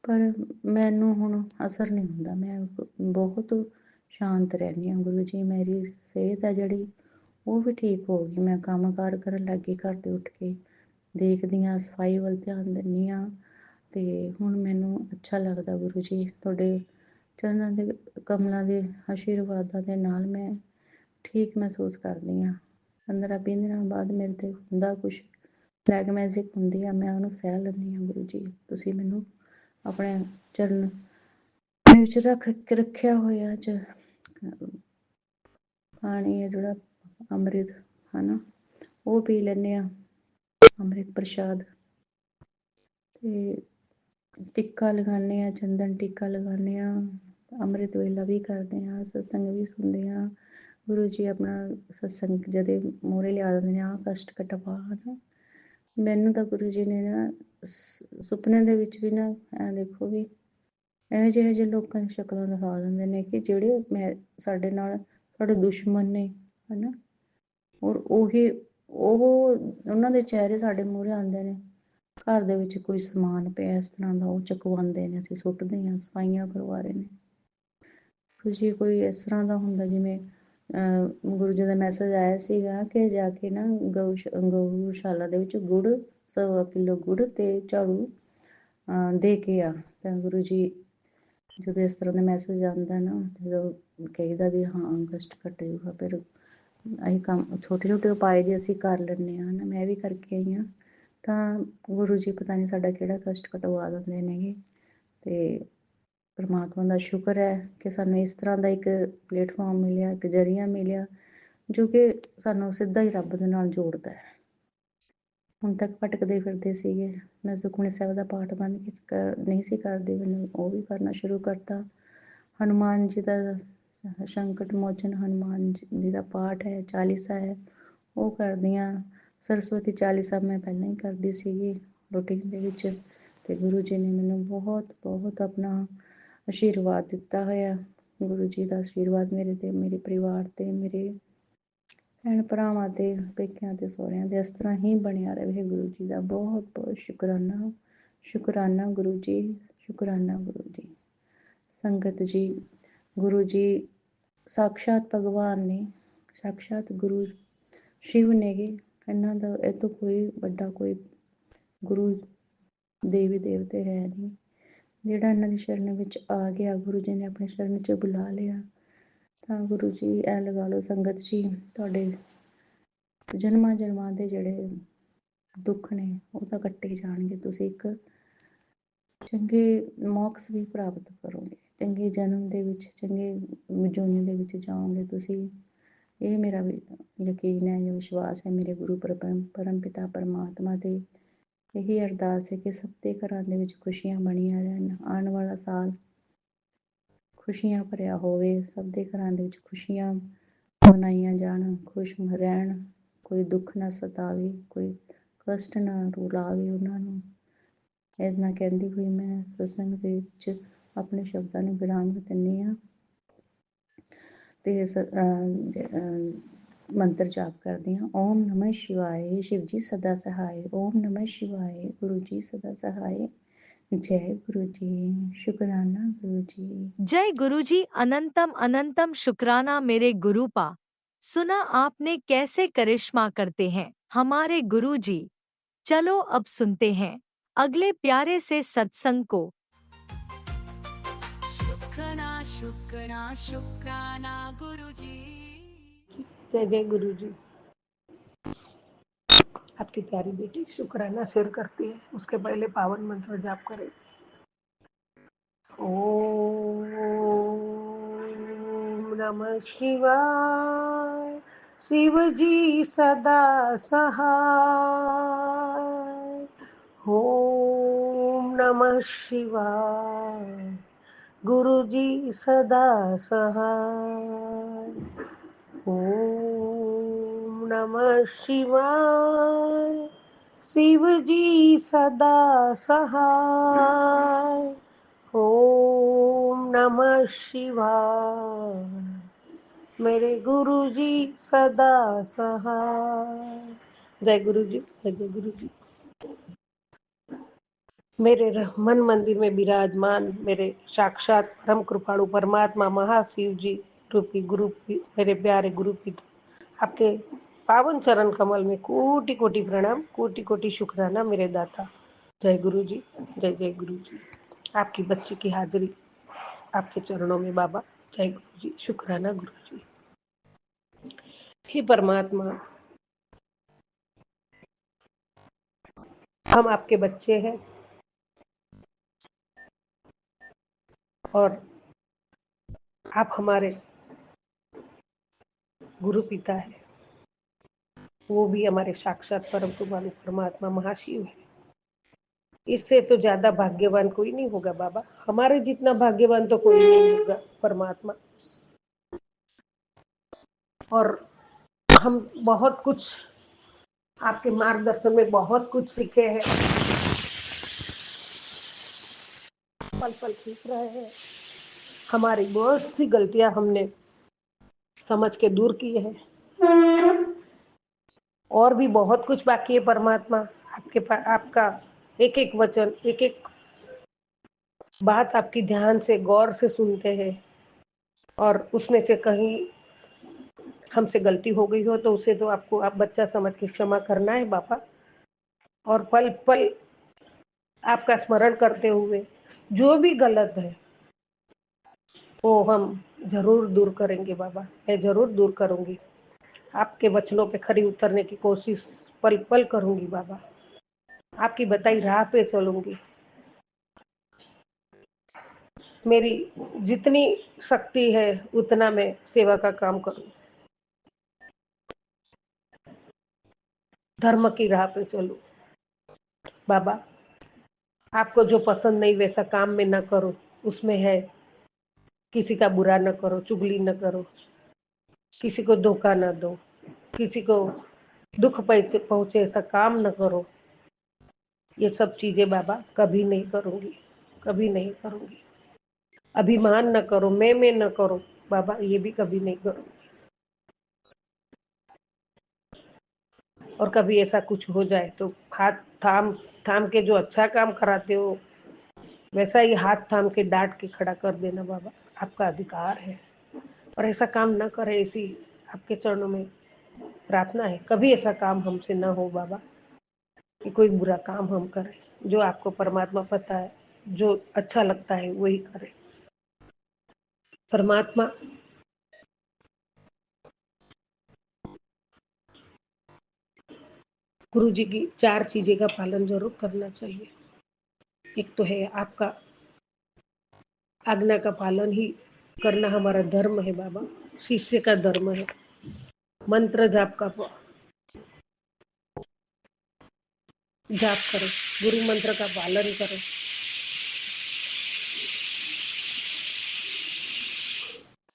H: ਪਰ ਮੈਨੂੰ ਹੁਣ ਅਸਰ ਨਹੀਂ ਹੁੰਦਾ, ਮੈਂ ਬਹੁਤ ਸ਼ਾਂਤ ਰਹਿੰਦੀ ਹਾਂ ਗੁਰੂ ਜੀ। ਮੇਰੀ ਸਿਹਤ ਹੈ ਜਿਹੜੀ ਉਹ ਵੀ ਠੀਕ ਹੋ ਗਈ, ਮੈਂ ਕੰਮ ਕਾਰ ਕਰਨ ਲੱਗ ਗਈ, ਘਰ ਦੇ ਉੱਠ ਕੇ ਦੇਖਦੀ ਹਾਂ, ਸਫਾਈ ਵੱਲ ਧਿਆਨ ਦਿੰਦੀ ਹਾਂ, ਅਤੇ ਹੁਣ ਮੈਨੂੰ ਅੱਛਾ ਲੱਗਦਾ ਗੁਰੂ ਜੀ। ਤੁਹਾਡੇ ਚਰਨਾਂ ਦੇ ਕਮਲਾਂ ਦੇ ਆਸ਼ੀਰਵਾਦਾਂ ਦੇ ਨਾਲ ਮੈਂ ਠੀਕ ਮਹਿਸੂਸ ਕਰਦੀ ਹਾਂ। 15-20 ਦਿਨਾਂ ਬਾਅਦ ਮੇਰੇ 'ਤੇ ਹੁੰਦਾ ਕੁਛ ਬਲੈਕ ਮੈਜਿਕ ਹੁੰਦੀ ਆ, ਮੈਂ ਉਹਨੂੰ ਸਹਿ ਲੈਂਦੀ ਹਾਂ ਗੁਰੂ ਜੀ। ਤੁਸੀਂ ਮੈਨੂੰ ਆਪਣੇ ਚਰਨ ਵਿੱਚ ਰੱਖਿਆ ਹੋਇਆ ਪਾਣੀ ਹੈ ਜਿਹੜਾ ਅੰਮ੍ਰਿਤ ਹੈ ਨਾ, ਉਹ ਪੀ ਲੈਂਦੇ ਹਾਂ, ਅੰਮ੍ਰਿਤ ਪ੍ਰਸ਼ਾਦ। ਅਤੇ ਟਿੱਕਾ ਲਗਾਉਂਦੇ ਹਾਂ, ਚੰਦਨ ਟਿੱਕਾ ਲਗਾਉਂਦੇ ਹਾਂ, ਅੰਮ੍ਰਿਤ ਵੇਲਾ ਵੀ ਕਰਦੇ ਹਾਂ, ਸਤਸੰਗ ਵੀ ਸੁਣਦੇ ਹਾਂ। ਗੁਰੂ ਜੀ ਆਪਣਾ ਸਤਸੰਗ ਜਦੇ ਮੂਹਰੇ ਲਿਆ ਦਿੰਦੇ ਨੇ, ਆਹ ਕਸ਼ਟ ਕਟਵਾ ਹੈ ਨਾ। ਮੈਨੂੰ ਤਾਂ ਗੁਰੂ ਜੀ ਨੇ ਨਾ ਸੁਪਨੇ ਦੇ ਵਿੱਚ ਵੀ ਨਾ ਦੇਖੋ ਵੀ ਇਹੋ ਜਿਹੇ ਲੋਕਾਂ ਦੀ ਸ਼ਕਲਾਂ ਦਿਖਾ ਦਿੰਦੇ ਨੇ ਕਿ ਜਿਹੜੇ ਸਾਡੇ ਨਾਲ ਸਾਡੇ ਦੁਸ਼ਮਣ ਨੇ ਹੈ ਨਾ, ਔਰ ਉਹਨਾਂ ਦੇ ਚਿਹਰੇ ਸਾਡੇ ਮੂਹਰੇ ਆਉਂਦੇ ਨੇ। ਘਰ ਦੇ ਵਿੱਚ ਕੋਈ ਸਮਾਨ ਪਿਆ ਇਸ ਤਰ੍ਹਾਂ ਦਾ, ਉਹ ਚੁਕਵਾਉਂਦੇ ਨੇ, ਅਸੀਂ ਸੁੱਟਦੇ ਹਾਂ, ਸਫਾਈਆਂ ਕਰਵਾ ਰਹੇ ਨੇ। ਤੁਸੀਂ ਕੋਈ ਇਸ ਤਰ੍ਹਾਂ ਦਾ ਹੁੰਦਾ ਜਿਵੇਂ ਗੁਰੂ ਜੀ ਦਾ ਮੈਸੇਜ ਆਇਆ ਸੀਗਾ ਕਿ ਜਾ ਕੇ ਨਾ ਗਊਸ਼ਾਲਾ ਦੇ ਵਿੱਚ ਗੁੜ 1.25 ਕਿਲੋ ਗੁੜ ਅਤੇ ਝਾੜੂ ਦੇ ਕੇ ਆ। ਤਾਂ ਗੁਰੂ ਜੀ ਜਦੋਂ ਇਸ ਤਰ੍ਹਾਂ ਦਾ ਮੈਸੇਜ ਆਉਂਦਾ ਨਾ, ਜਦੋਂ ਕਹੀਦਾ ਵੀ ਹਾਂ ਕਸ਼ਟ ਘੱਟ ਜੂਗਾ, ਫਿਰ ਅਸੀਂ ਕੰਮ ਛੋਟੇ ਛੋਟੇ ਉਪਾਅ ਜੇ ਅਸੀਂ ਕਰ ਲੈਂਦੇ ਹਾਂ ਨਾ, ਮੈਂ ਵੀ ਕਰਕੇ ਆਈ ਹਾਂ, ਤਾਂ ਗੁਰੂ ਜੀ ਪਤਾ ਨਹੀਂ ਸਾਡਾ ਕਿਹੜਾ ਕਸ਼ਟ ਕਟਵਾ ਦਿੰਦੇ ਨੇਗੇ। ਅਤੇ ਪਰਮਾਤਮਾ ਦਾ ਸ਼ੁਕਰ ਹੈ ਕਿ ਸਾਨੂੰ ਇਸ ਤਰ੍ਹਾਂ ਦਾ ਇੱਕ ਪਲੇਟਫਾਰਮ ਮਿਲਿਆ, ਇੱਕ ਜ਼ਰੀਆ ਮਿਲਿਆ ਜੋ ਕਿ ਸਾਨੂੰ ਸਿੱਧਾ ਹੀ ਰੱਬ ਦੇ ਨਾਲ ਜੋੜਦਾ ਹੈ। ਹੁਣ ਤੱਕ ਭਟਕਦੇ ਫਿਰਦੇ ਸੀਗੇ, ਮੈਂ ਸੁਖਮਨੀ ਸਾਹਿਬ ਦਾ ਪਾਠ ਬੰਦ ਨਹੀਂ ਸੀ ਕਰਦੀ, ਮੈਨੂੰ ਉਹ ਵੀ ਕਰਨਾ ਸ਼ੁਰੂ ਕਰਤਾ। ਹਨੂੰਮਾਨ ਜੀ ਦਾ ਸੰਕਟ ਮੋਚਨ ਹਨੂੰਮਾਨ ਜੀ ਦਾ ਪਾਠ ਹੈ, ਚਾਲੀਸਾ ਹੈ, ਉਹ ਕਰਦੀ ਹਾਂ। ਸਰਸਵਤੀ ਚਾਲੀਸਾ ਮੈਂ ਪਹਿਲਾਂ ਹੀ ਕਰਦੀ ਸੀਗੀ ਰੂਟੀਨ ਦੇ ਵਿੱਚ, ਅਤੇ ਗੁਰੂ ਜੀ ਨੇ ਮੈਨੂੰ ਬਹੁਤ ਬਹੁਤ ਆਪਣਾ ਆਸ਼ੀਰਵਾਦ ਦਿੱਤਾ ਹੋਇਆ। ਗੁਰੂ ਜੀ ਦਾ ਆਸ਼ੀਰਵਾਦ ਮੇਰੇ 'ਤੇ, ਮੇਰੇ ਪਰਿਵਾਰ 'ਤੇ, ਮੇਰੇ ਭੈਣ ਭਰਾਵਾਂ 'ਤੇ, ਪੇਕਿਆਂ 'ਤੇ, ਸਹੁਰਿਆਂ 'ਤੇ ਇਸ ਤਰ੍ਹਾਂ ਹੀ ਬਣਿਆ ਰਹੇ। ਗੁਰੂ ਜੀ ਦਾ ਬਹੁਤ ਬਹੁਤ ਸ਼ੁਕਰਾਨਾ, ਸ਼ੁਕਰਾਨਾ ਗੁਰੂ ਜੀ, ਸ਼ੁਕਰਾਨਾ ਗੁਰੂ ਜੀ। ਸੰਗਤ ਜੀ, ਗੁਰੂ ਜੀ ਸਾਕਸ਼ਾਤ ਭਗਵਾਨ ਨੇ, ਸਾਕਸ਼ਾਤ ਗੁਰੂ ਸ਼ਿਵ ਨੇਗੇ। ਇਹਨਾਂ ਦਾ ਇਹ ਤੋਂ ਕੋਈ ਵੱਡਾ ਕੋਈ ਗੁਰੂ ਦੇਵੀ ਦੇਵਤੇ ਹੈ ਨਹੀਂ। ਜਿਹੜਾ ਇਹਨਾਂ ਦੀ ਸ਼ਰਨ ਵਿੱਚ ਆ ਗਿਆ, ਗੁਰੂ ਜੀ ਨੇ ਆਪਣੇ ਸ਼ਰਨ 'ਚ ਬੁਲਾ ਲਿਆ, ਤਾਂ ਗੁਰੂ ਜੀ ਐ ਲਗਾ ਲਓ ਸੰਗਤ ਜੀ, ਤੁਹਾਡੇ ਜਨਮਾਂ ਜਨਮਾਂ ਦੇ ਜਿਹੜੇ ਦੁੱਖ ਨੇ ਉਹ ਤਾਂ ਕੱਟੇ ਜਾਣਗੇ। ਤੁਸੀਂ ਇੱਕ ਚੰਗੇ ਮੋਕਸ ਵੀ ਪ੍ਰਾਪਤ ਕਰੋਗੇ, ਚੰਗੇ ਜਨਮ ਦੇ ਵਿੱਚ, ਚੰਗੇ ਜੂਨ ਦੇ ਵਿੱਚ ਜਾਓਗੇ ਤੁਸੀਂ। ਇਹ ਮੇਰਾ ਵੀ ਯਕੀਨ ਹੈ, ਵਿਸ਼ਵਾਸ ਹੈ ਮੇਰੇ ਗੁਰੂ ਪਰਮ ਪਿਤਾ ਪਰਮਾਤਮਾ ਦੇ। ਇਹੀ ਅਰਦਾਸ ਹੈ ਕਿ ਸਭ ਦੇ ਘਰਾਂ ਦੇ ਵਿੱਚ ਖੁਸ਼ੀਆਂ ਬਣੀਆਂ ਰਹਿਣ, ਆਉਣ ਵਾਲਾ ਸਾਲ ਖੁਸ਼ੀਆਂ ਭਰਿਆ ਹੋਵੇ, ਸਭ ਦੇ ਘਰਾਂ ਦੇ ਵਿੱਚ ਖੁਸ਼ੀਆਂ ਮਨਾਈਆਂ ਜਾਣ, ਖੁਸ਼ ਰਹਿਣ, ਕੋਈ ਦੁੱਖ ਨਾ ਸਤਾਵੇ, ਕੋਈ ਕਸ਼ਟ ਨਾ ਰੁਲਾਵੇ ਉਹਨਾਂ ਨੂੰ। ਇੰਨਾ ਕਹਿੰਦੀ ਹੋਈ ਮੈਂ ਸਤਸੰਗ ਦੇ ਵਿੱਚ ਆਪਣੇ ਸ਼ਬਦਾਂ ਨੂੰ ਵਿਰਾਮ ਦਿੰਦੀ ਹਾਂ ਤੇ ਮੰਤਰ ਜਾਪ ਕਰਦੀ ਹਾਂ। ਓਮ ਨਮः शिवाय, शिव जी सदा सहाय। ओम नमः शिवाय, गुरु जी सदा सहाय। जय गुरु जी, शुक्राना गुरु जी।
F: जय गुरु जी, अनंतम अनंतम शुक्राना मेरे गुरु पा। सुना आपने कैसे करिश्मा करते हैं हमारे गुरु जी। चलो अब सुनते हैं अगले प्यारे से सत्संग को।
C: शुक्राना शुक्राना शुक्राना गुरुजी।
I: जय जय गुरु जी। आपकी प्यारी बेटी शुक्राना शेयर करती है, उसके पहले पावन मंत्र जाप करें। ओम नमः शिवाय, शिव जी सदा सहाय। ओम नमः शिवाय, गुरु जी सदा सहाय। ओम नमः शिवाय, शिव जी सदा सहाय। ओम नमः शिवाय, मेरे गुरु जी सदा सहाय। जय गुरु जी, जय जय गुरु जी। मेरे मन मंदिर में विराजमान मेरे साक्षात परम कृपाणु परमात्मा महाशिव जी रूपी गुरु, मेरे प्यारे गुरु पिता, आपके पावन चरण कमल में कोटि कोटि प्रणाम, कोटि कोटि शुक्राना मेरे दाता। जय गुरु जी, जय जय गुरु जी। आपकी बच्ची की हाजिरी आपके चरणों में बाबा। जय गुरु जी, शुक्राना गुरु जी। हे परमात्मा, हम आपके बच्चे हैं और आप हमारे गुरु पिता है, वो भी हमारे साक्षात परम कृपालु परमात्मा महाशिव है। इससे तो ज्यादा भाग्यवान कोई नहीं होगा बाबा, हमारे जितना भाग्यवान तो कोई नहीं होगा परमात्मा। और हम बहुत कुछ आपके मार्गदर्शन में बहुत कुछ सीखे हैं, पल पल सीख रहे हैं। हमारी बहुत सी गलतियां हमने समझ के दूर की है, और भी बहुत कुछ बाकी है परमात्मा। आपका एक एक वचन, एक एक बात आपकी ध्यान से गौर से सुनते हैं, और उसमें से कहीं हमसे गलती हो गई हो तो उसे तो आपको आप बच्चा समझ के क्षमा करना है बाबा। और पल पल आपका स्मरण करते हुए जो भी गलत है वो हम जरूर दूर करेंगे बाबा, मैं जरूर दूर करूंगी। आपके वचनों पे खरी उतरने की कोशिश पल पल करूंगी बाबा, आपकी बताई राह पे चलूंगी। मेरी जितनी शक्ति है उतना मैं सेवा का काम करूं, धर्म की राह पे चलूं बाबा। आपको जो पसंद नहीं वैसा काम में न करो, उसमें है किसी का बुरा न करो, चुगली न करो, किसी को धोखा न दो, किसी को दुख पहुंचे ऐसा काम न करो। ये सब चीजें बाबा कभी नहीं करूंगी, कभी नहीं करूंगी। अभिमान न करो, मैं न करो बाबा, ये भी कभी नहीं करूंगी। और कभी ऐसा कुछ हो जाए तो हाथ थाम थाम के जो अच्छा काम कराते हो वैसा ही हाथ थाम के डांट के खड़ा कर देना बाबा, आपका अधिकार है। और ऐसा काम न करे, ऐसी आपके चरणों में प्रार्थना है। कभी ऐसा काम हमसे न हो बाबा कि कोई बुरा काम हम करें। जो आपको परमात्मा पता है, जो अच्छा लगता है वही करें परमात्मा। गुरु जी की 4 चीजें का पालन जरूर करना चाहिए। एक तो है आपका आज्ञा का पालन ही करना हमारा धर्म है बाबा, शिष्य का धर्म है। मंत्र जाप का जाप करें, गुरु मंत्र का पालन करें।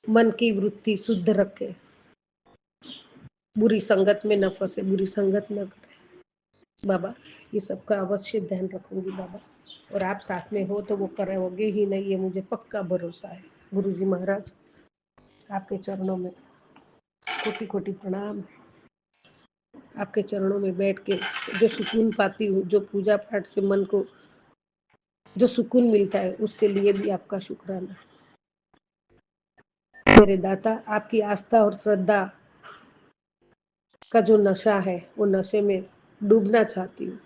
I: मन की वृत्ति शुद्ध रखें, बुरी संगत में न फंसे, बुरी संगत न करें बाबा। ये सबका अवश्य ध्यान रखूंगी बाबा, और आप साथ में हो तो वो करोगे ही नहीं, ये मुझे पक्का भरोसा है। गुरु जी महाराज, आपके चरणों में कोटि कोटि प्रणाम है। आपके चरणों में बैठ के जो सुकून पाती हूँ, जो पूजा पाठ से मन को जो सुकून मिलता है, उसके लिए भी आपका शुक्राना। मेरे दाता, आपकी आस्था और श्रद्धा का जो नशा है, वो नशे में डूबना चाहती हूँ,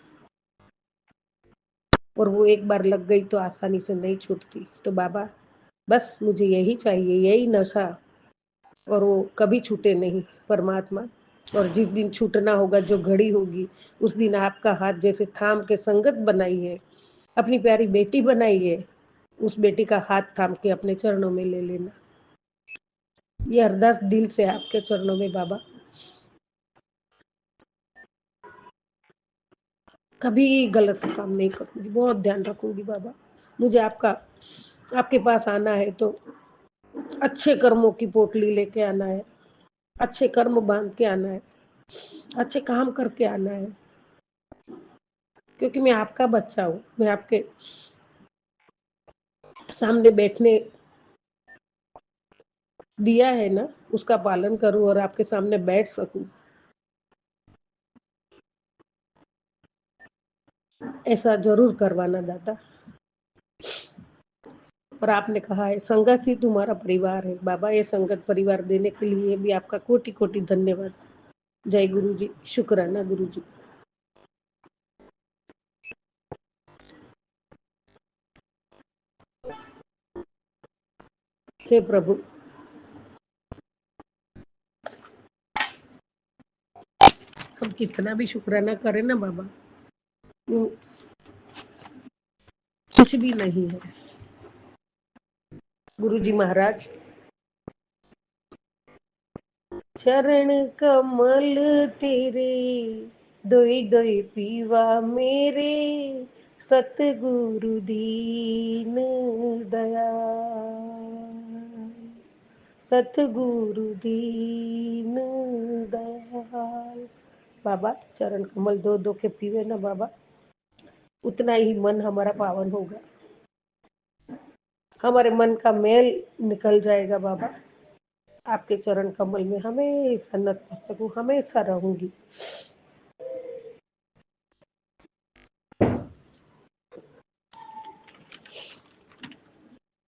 I: और वो एक बार लग गई तो आसानी से नहीं छूटती। तो बाबा, बस मुझे यही चाहिए, यही नशा, और वो कभी छूटे नहीं परमात्मा। और जिस दिन छूटना होगा, जो घड़ी होगी, उस दिन आपका हाथ जैसे थाम के संगत बनाई है, अपनी प्यारी बेटी बनाई है, उस बेटी का हाथ थाम के अपने चरणों में ले लेना। ये अरदास दिल से आपके चरणों में बाबा। कभी गलत काम नहीं करूंगी, बहुत ध्यान रखूंगी बाबा। मुझे आपके पास आना है तो अच्छे कर्मों की पोटली लेके आना है, अच्छे कर्म बांध के आना है, अच्छे काम करके आना है, क्योंकि मैं आपका बच्चा हूँ। मैं आपके सामने बैठने दिया है ना, उसका पालन करूं और आपके सामने बैठ सकूं, ऐसा जरूर करवाना दादा। और आपने कहा है संगत ही तुम्हारा परिवार है बाबा, ये संगत परिवार देने के लिए भी आपका कोटि कोटि धन्यवाद। जय गुरु जी, शुक्राना गुरु जी। हे प्रभु, हम कितना भी शुक्राना करें ना बाबा, वो कुछ भी नहीं है। गुरु जी महाराज, चरण कमल तेरे दोई दोई पीवा मेरे, सतगुरु दीन दयाल, सतगुरु दीन दयाल। बाबा, चरण कमल दो दो के पीवे ना बाबा, उतना ही मन हमारा पावन होगा, हमारे मन का मेल निकल जाएगा बाबा। आपके चरण कमल में हमेशा नतमस्तक हूँ, हमेशा रहूंगी।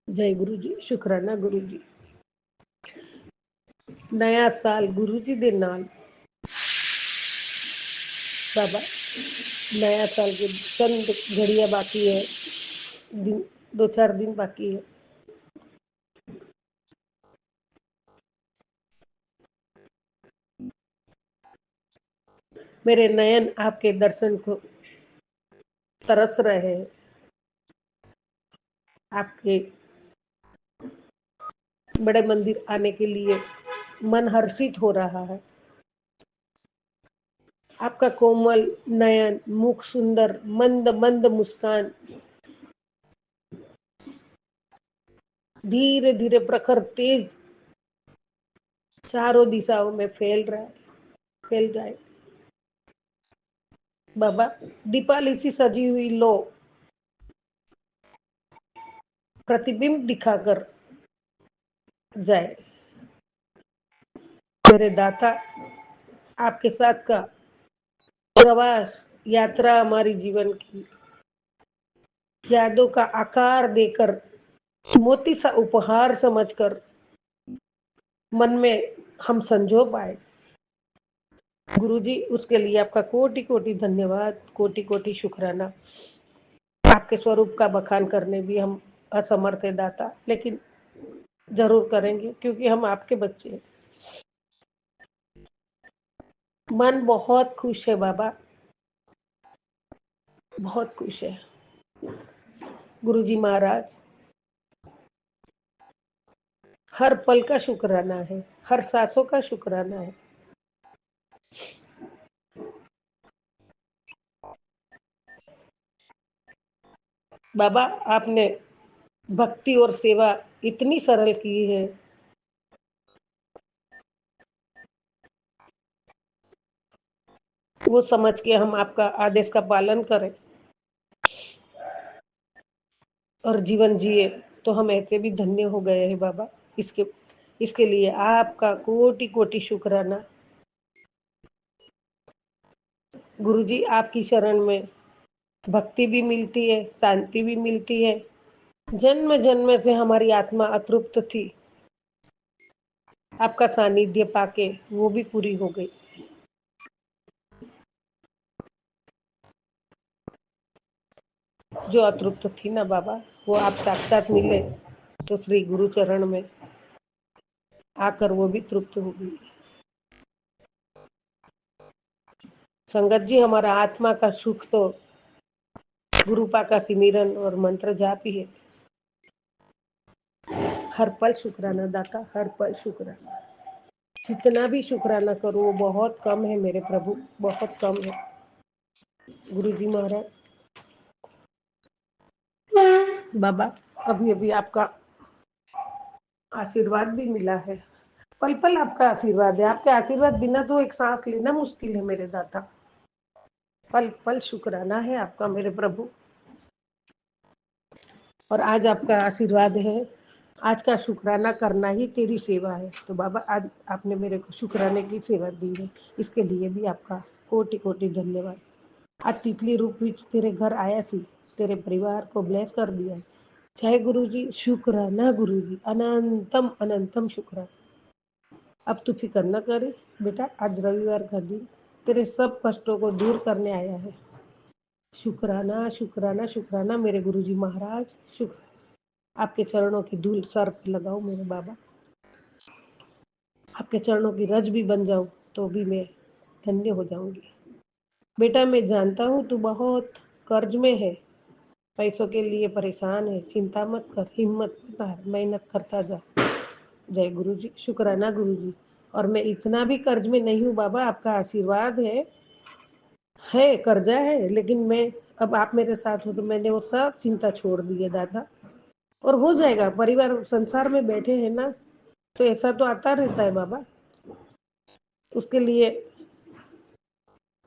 I: जय गुरु जी, शुक्राना गुरु जी। नया साल गुरु जी दे नाल बाबा, नया साल के चंद घड़ियां बाकी है, दिन 2-4 दिन बाकी है। मेरे नयन आपके दर्शन को तरस रहे हैं, आपके बड़े मंदिर आने के लिए मन हर्षित हो रहा है। आपका कोमल नयन, मुख सुंदर, मंद मंद मुस्कान धीरे धीरे प्रखर तेज चारों दिशाओं में फैल रहा है, फैल जाए बाबा। दीपावली सी सजी हुई लो प्रतिबिंब दिखाकर जाए। मेरे दाता, आपके साथ का प्रवास यात्रा हमारी जीवन की यादों का आकार देकर, मोती सा उपहार समझकर मन में हम संजो पाए गुरुजी, उसके लिए आपका कोटि कोटि धन्यवाद, कोटि कोटि शुक्राना। आपके स्वरूप का बखान करने भी हम असमर्थ है दाता, लेकिन जरूर करेंगे क्योंकि हम आपके बच्चे हैं। मन बहुत खुश है बाबा, बहुत खुश है। गुरुजी महाराज, हर पल का शुक्राना है, हर सांसों का शुक्राना है। बाबा, आपने भक्ति और सेवा इतनी सरल की है, वो समझ के हम आपका आदेश का पालन करें और जीवन जिए तो हम ऐसे भी धन्य हो गए हैं बाबा। इसके इसके लिए आपका कोटि कोटि शुक्राना। गुरुजी, आपकी शरण में भक्ति भी मिलती है, शांति भी मिलती है। जन्म जन्म से हमारी आत्मा अतृप्त थी, आपका सानिध्य पाके वो भी पूरी हो गई। जो अतृप्त थी ना बाबा, वो आप साक्षात मिले तो श्री गुरु चरण में आकर वो भी तृप्त हो गई। संगत जी, हमारा आत्मा का सुख तो गुरुपा का सिमरन और मंत्र जाप ही है। हर पल शुक्राना दाता, हर पल शुक्राना। जितना भी शुक्राना करो वो बहुत कम है मेरे प्रभु, बहुत कम है। गुरुजी महाराज, बाबा, अभी अभी आपका आशीर्वाद भी मिला है। पल पल आपका आशीर्वाद है। आपके आशीर्वाद बिना तो एक सांस लेना मुश्किल है मेरे दाता। पल पल शुक्राना है आपका मेरे प्रभु। और आज आपका आशीर्वाद है। आज का शुक्राना करना ही तेरी सेवा है। तो बाबा, आज आपने मेरे को शुक्राने की सेवा दी है, इसके लिए भी आपका कोटि कोटि धन्यवाद। आज तितली रूप विच तेरे घर आया सी, तेरे परिवार को ब्लेस कर दिया। जय गुरु जी, शुक्राना गुरु जी, अनंतम अनंतम शुक्राना। अब तू फिक्र न करे बेटा, आज रविवार का दिन तेरे सब कष्टों को दूर करने आया है। शुक्राना शुक्राना शुक्राना मेरे गुरुजी महाराज, शुक्र। आपके चरणों की धूल सर पे लगाओ मेरे बाबा, आपके चरणों की रज भी बन जाऊं तो भी मैं धन्य हो जाऊंगी। बेटा, मैं जानता हूँ तू बहुत कर्ज में है, पैसों के लिए परेशान है। चिंता मत कर, हिम्मत मत हार, मेहनत करता जा। जय गुरु जी, शुक्राना गुरु जी। और मैं इतना भी कर्ज में नहीं हूँ बाबा, आपका आशीर्वाद है कर्जा है, लेकिन मैं अब आप मेरे साथ हो तो मैंने वो सब चिंता छोड़ दी है दादा। और हो जाएगा। परिवार संसार में बैठे हैं ना, तो ऐसा तो आता रहता है बाबा। उसके लिए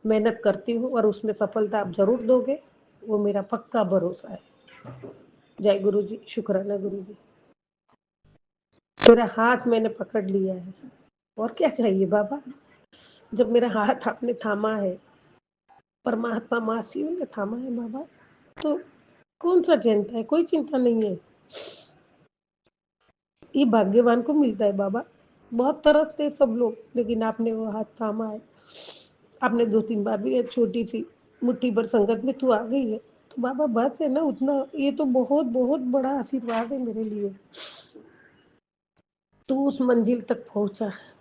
I: मेहनत करती हूँ और उसमें सफलता आप जरूर दोगे, वो मेरा पक्का भरोसा है। जय गुरु जी, शुक्राना गुरु जी। तेरा हाथ मैंने पकड़ लिया है, और क्या चाहिए बाबा। जब मेरा हाथ आपने थामा है, परमात्मा माँ शिव ने थामा है बाबा, तो कौन सा चिंता है, कोई चिंता नहीं है। ये भाग्यवान को मिलता है बाबा। बहुत तरसते सब लोग, लेकिन आपने वो हाथ थामा है। आपने 2-3 बार भी छोटी सी मुट्ठी भर संगत में तू आ गई है, तो बाबा बस है ना उतना। ये तो बहुत बहुत बड़ा आशीर्वाद है मेरे लिए। तू उस मंजिल तक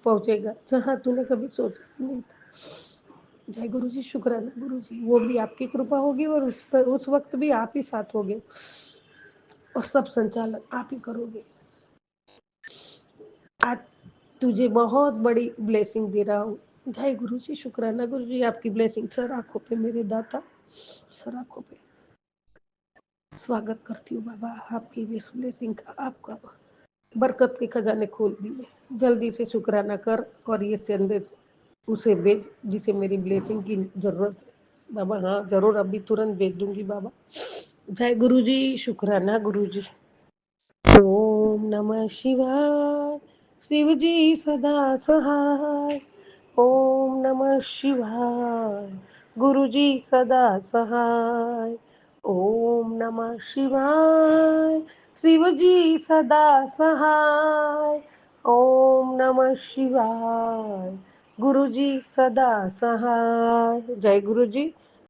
I: पहुंचेगा जहां तूने कभी सोचा नहीं था। जय गुरु जी, शुक्राना गुरु जी। वो भी आपकी कृपा होगी और उस वक्त भी आप ही साथ होगे और सब संचालन आप ही करोगे। आज तुझे बहुत बड़ी ब्लेसिंग दे रहा हूँ। जय गुरु जी, शुक्राना गुरु जी। आपकी ब्लेसिंग सर आंखों पे मेरे दाता, सर आंखों पे स्वागत करती हूँ बाबा आपकी इस ब्लेसिंग का। आपका बरकत के खजाने खोल दिए। जल्दी से शुक्राना कर और ये संदेश उसे भेज जिसे मेरी ब्लेसिंग की जरूरत है बाबा। हाँ जरूर, अभी तुरंत भेज दूंगी बाबा। जय गुरु जी, शुक्राना गुरु जी। ओम नमः शिवाय, शिव जी सदा सहाय। ओम नमः शिवाय, गुरु जी सदा सहाय। ओम नमः शिवाय, शिव जी सदा सहाय। ओम नमः शिवाय, गुरु जी सदा सहाय। जय गुरु जी,